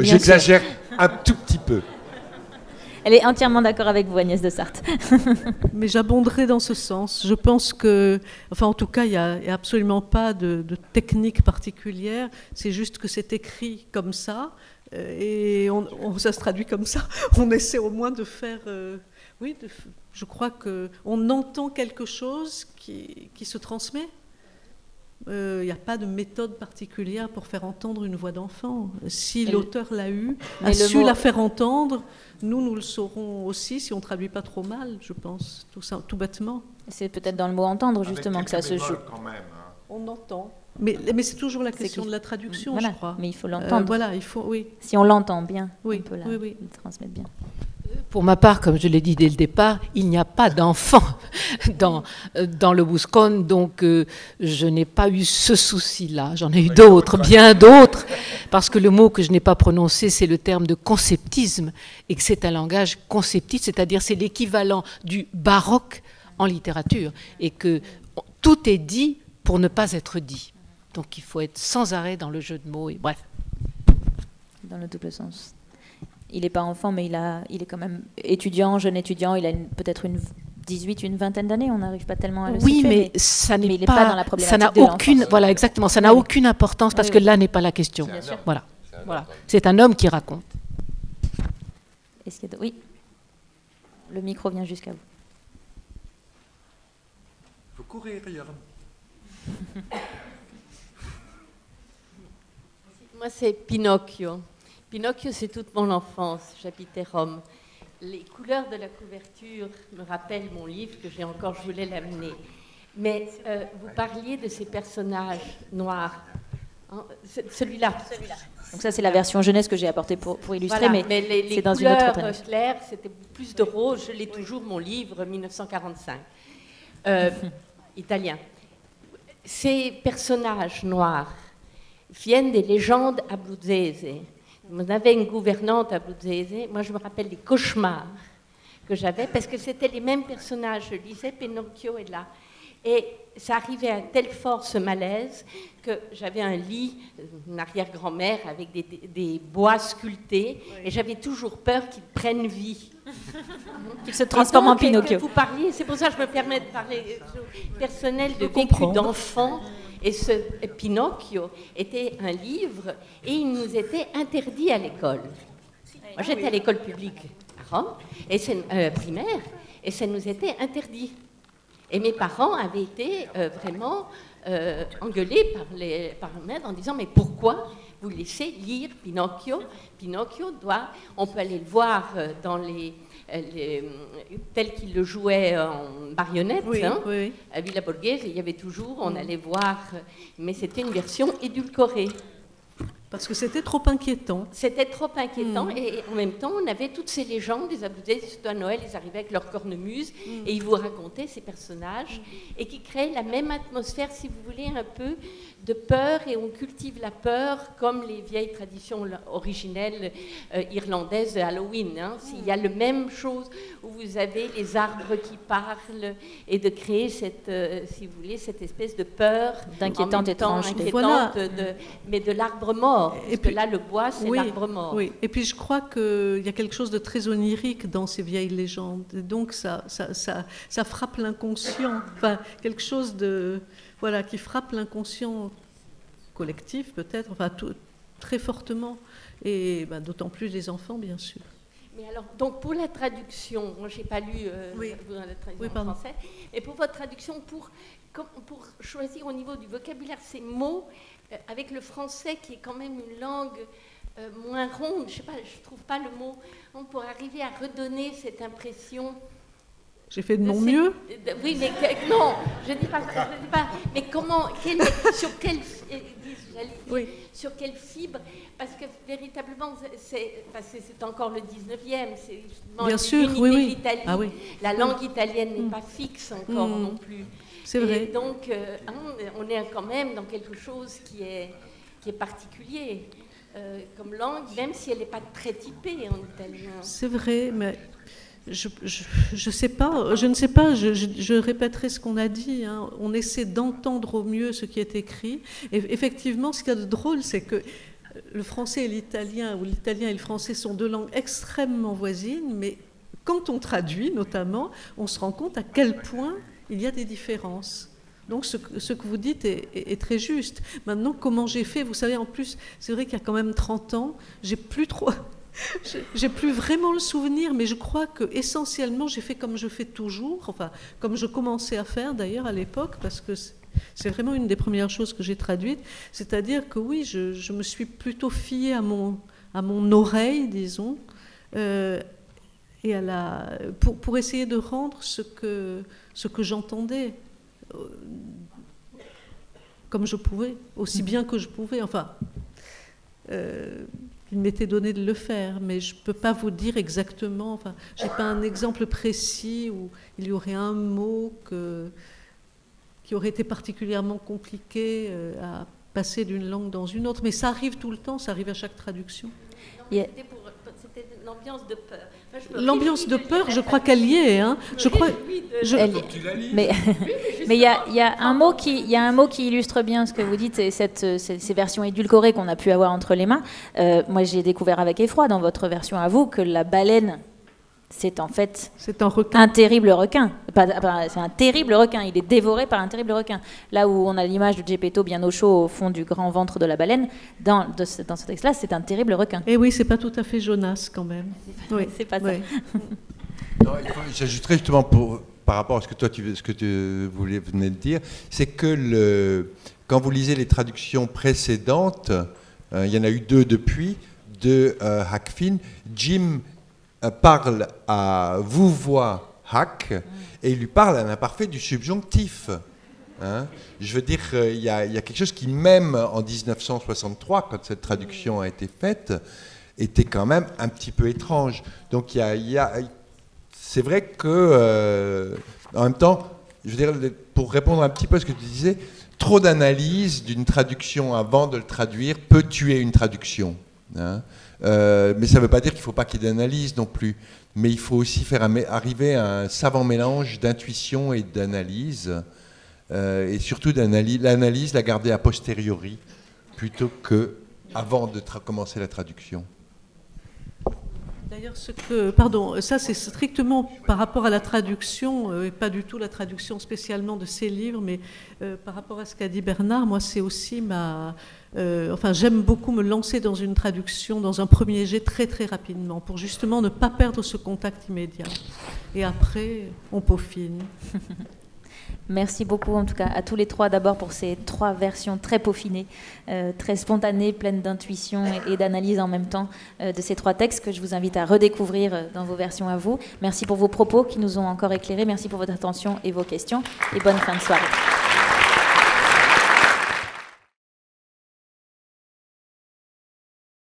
J'exagère un tout petit peu. Elle est entièrement d'accord avec vous, Agnès de Sarthe. Mais j'abonderai dans ce sens. Je pense que, enfin en tout cas, il n'y a absolument pas de technique particulière. C'est juste que c'est écrit comme ça et ça se traduit comme ça. On essaie au moins de faire... je crois qu'on entend quelque chose qui se transmet. Il n'y a pas de méthode particulière pour faire entendre une voix d'enfant. Si l'auteur l'a eu, a su la faire entendre, nous le saurons aussi si on ne traduit pas trop mal, je pense, tout bêtement. C'est peut-être dans le mot entendre, justement, que ça se joue. Quand même, hein. On entend. Mais c'est toujours la question de la traduction, voilà, je crois. Mais il faut l'entendre. Voilà, il faut, oui. Si on l'entend bien, oui, on peut la transmettre bien. Pour ma part, comme je l'ai dit dès le départ, il n'y a pas d'enfant dans le Boscone, donc je n'ai pas eu ce souci-là. J'en ai eu d'autres, bien d'autres, parce que le mot que je n'ai pas prononcé, c'est le terme de conceptisme, et que c'est un langage conceptiste, c'est-à-dire c'est l'équivalent du baroque en littérature, et que tout est dit pour ne pas être dit. Donc il faut être sans arrêt dans le jeu de mots, et bref. Dans le double sens. Il n'est pas enfant, mais il est quand même étudiant, jeune étudiant. Il a peut-être une vingtaine d'années. On n'arrive pas tellement à le situer. Oui, mais ça n'est pas dans la problématique ça n'a de aucune, l'enfance. voilà, exactement. Ça n'a aucune importance parce que là n'est pas la question. Voilà. C'est un homme qui raconte. Est-ce qu'il y a oui. Le micro vient jusqu'à vous. Il faut courir, Jörn. Moi, c'est Pinocchio. Pinocchio, c'est toute mon enfance. J'habitais Rome. Les couleurs de la couverture me rappellent mon livre que j'ai encore, je voulais l'amener. Mais vous parliez de ces personnages noirs. Hein, celui-là. Donc ça, c'est la version jeunesse que j'ai apportée pour illustrer, voilà, mais les c'est dans une autre couleurs traduction. claires, c'était plus de rose. Je l'ai toujours, mon livre, 1945. Italien. Ces personnages noirs viennent des légendes abruzzese. On avait une gouvernante abruzzese. Moi, je me rappelle des cauchemars que j'avais parce que c'était les mêmes personnages. Je lisais, Pinocchio est là. Et ça arrivait à telle force, ce malaise, que j'avais un lit, une arrière-grand-mère avec des bois sculptés, et j'avais toujours peur qu'ils prennent vie. Qu'il se transforme en Pinocchio. Vous parliez, c'est pour ça que je me permets de parler personnel de vécu d'enfant. Et ce Pinocchio était un livre et il nous était interdit à l'école. Moi, j'étais à l'école publique à Rome, primaire, et ça nous était interdit. Et mes parents avaient été vraiment engueulés par le maître en disant « Mais pourquoi vous laissez lire Pinocchio ? Pinocchio on peut aller le voir dans tel qu'il le jouait en marionnette, à Villa Borghese, il y avait toujours, on allait voir, mais c'était une version édulcorée. Parce que c'était trop inquiétant. C'était trop inquiétant, et en même temps, on avait toutes ces légendes des Abruzzes, surtout à Noël, ils arrivaient avec leur cornemuse, et ils vous racontaient ces personnages, et qui créaient la même atmosphère, si vous voulez, un peu de peur, et on cultive la peur comme les vieilles traditions originelles irlandaises de Halloween. Hein. Il y a la même chose où vous avez les arbres qui parlent, et de créer cette, si vous voulez, cette espèce de peur d'inquiétante étrange, mais de l'arbre mort. mort. Parce que là, le bois, c'est l'arbre mort. Oui, et puis je crois qu'il y a quelque chose de très onirique dans ces vieilles légendes. Et donc ça frappe l'inconscient. Enfin, quelque chose de, voilà, qui frappe l'inconscient collectif, peut-être, enfin, très fortement. Et d'autant plus les enfants, bien sûr. Mais alors, donc pour la traduction, moi je n'ai pas lu la traduction en français, et pour votre traduction, pour choisir au niveau du vocabulaire ces mots, avec le français qui est quand même une langue moins ronde, je ne trouve pas le mot, pour arriver à redonner cette impression. J'ai fait de mon mieux. Oui, mais non, je ne dis pas. Mais comment, sur quelle fibre? Parce que véritablement, c'est encore le 19e. C'est bien sûr, oui. Ah, oui. La langue italienne n'est pas fixe encore non plus. C'est vrai. Et donc, on est quand même dans quelque chose qui est particulier comme langue, même si elle n'est pas très typée en italien. C'est vrai, mais je ne sais pas, je répéterai ce qu'on a dit, hein. On essaie d'entendre au mieux ce qui est écrit. Et effectivement, ce qu'il y a de drôle, c'est que le français et l'italien, ou l'italien et le français sont deux langues extrêmement voisines, mais quand on traduit notamment, on se rend compte à quel point il y a des différences. Donc ce que vous dites est très juste. Maintenant, comment j'ai fait? Vous savez, en plus, c'est vrai qu'il y a quand même 30 ans, j'ai plus vraiment le souvenir, mais je crois que essentiellement j'ai fait comme je fais toujours, enfin comme je commençais à faire d'ailleurs à l'époque, parce que c'est vraiment une des premières choses que j'ai traduites, c'est-à-dire que oui, je me suis plutôt fiée à mon oreille, disons, et pour essayer de rendre ce que j'entendais comme je pouvais, aussi bien que je pouvais, enfin. Il m'était donné de le faire, mais je ne peux pas vous dire exactement, enfin, je n'ai pas un exemple précis où il y aurait un mot qui aurait été particulièrement compliqué à passer d'une langue dans une autre, mais ça arrive tout le temps, ça arrive à chaque traduction. C'était l'ambiance de peur. Enfin, l'ambiance de peur, je crois qu'elle y est. Hein. Je crois. Mais il y a un mot qui illustre bien ce que vous dites, et ces versions édulcorées qu'on a pu avoir entre les mains. Moi, j'ai découvert avec effroi dans votre version à vous que la baleine, c'est en fait un terrible requin. C'est un terrible requin. Il est dévoré par un terrible requin. Là où on a l'image de Geppetto bien au chaud au fond du grand ventre de la baleine, dans ce texte-là, c'est un terrible requin. Et oui, c'est pas tout à fait Jonas quand même. Oui, c'est pas ça. Non, j'ajouterais justement par rapport à ce que toi venais de dire, c'est que quand vous lisez les traductions précédentes, il y en a eu 2 depuis, de Huck Finn, Jim parle à vous-voix Huck et il lui parle à l'imparfait du subjonctif. Hein, je veux dire, il y a quelque chose qui, même en 1963, quand cette traduction a été faite, était quand même un petit peu étrange. Donc c'est vrai que, en même temps, je veux dire, pour répondre un petit peu à ce que tu disais, trop d'analyse d'une traduction avant de le traduire peut tuer une traduction. Hein. Mais ça ne veut pas dire qu'il ne faut pas qu'il y ait d'analyse non plus. Mais il faut aussi arriver à un savant mélange d'intuition et d'analyse. Et surtout l'analyse, la garder a posteriori, plutôt qu'avant de commencer la traduction. D'ailleurs, ça c'est strictement par rapport à la traduction, et pas du tout la traduction spécialement de ces livres, mais par rapport à ce qu'a dit Bernard, moi c'est aussi j'aime beaucoup me lancer dans une traduction, dans un premier jet très très rapidement, pour justement ne pas perdre ce contact immédiat. Et après, on peaufine. Merci beaucoup en tout cas à tous les 3 d'abord pour ces 3 versions très peaufinées, très spontanées, pleines d'intuition et d'analyse en même temps de ces 3 textes que je vous invite à redécouvrir dans vos versions à vous. Merci pour vos propos qui nous ont encore éclairés, merci pour votre attention et vos questions et bonne fin de soirée.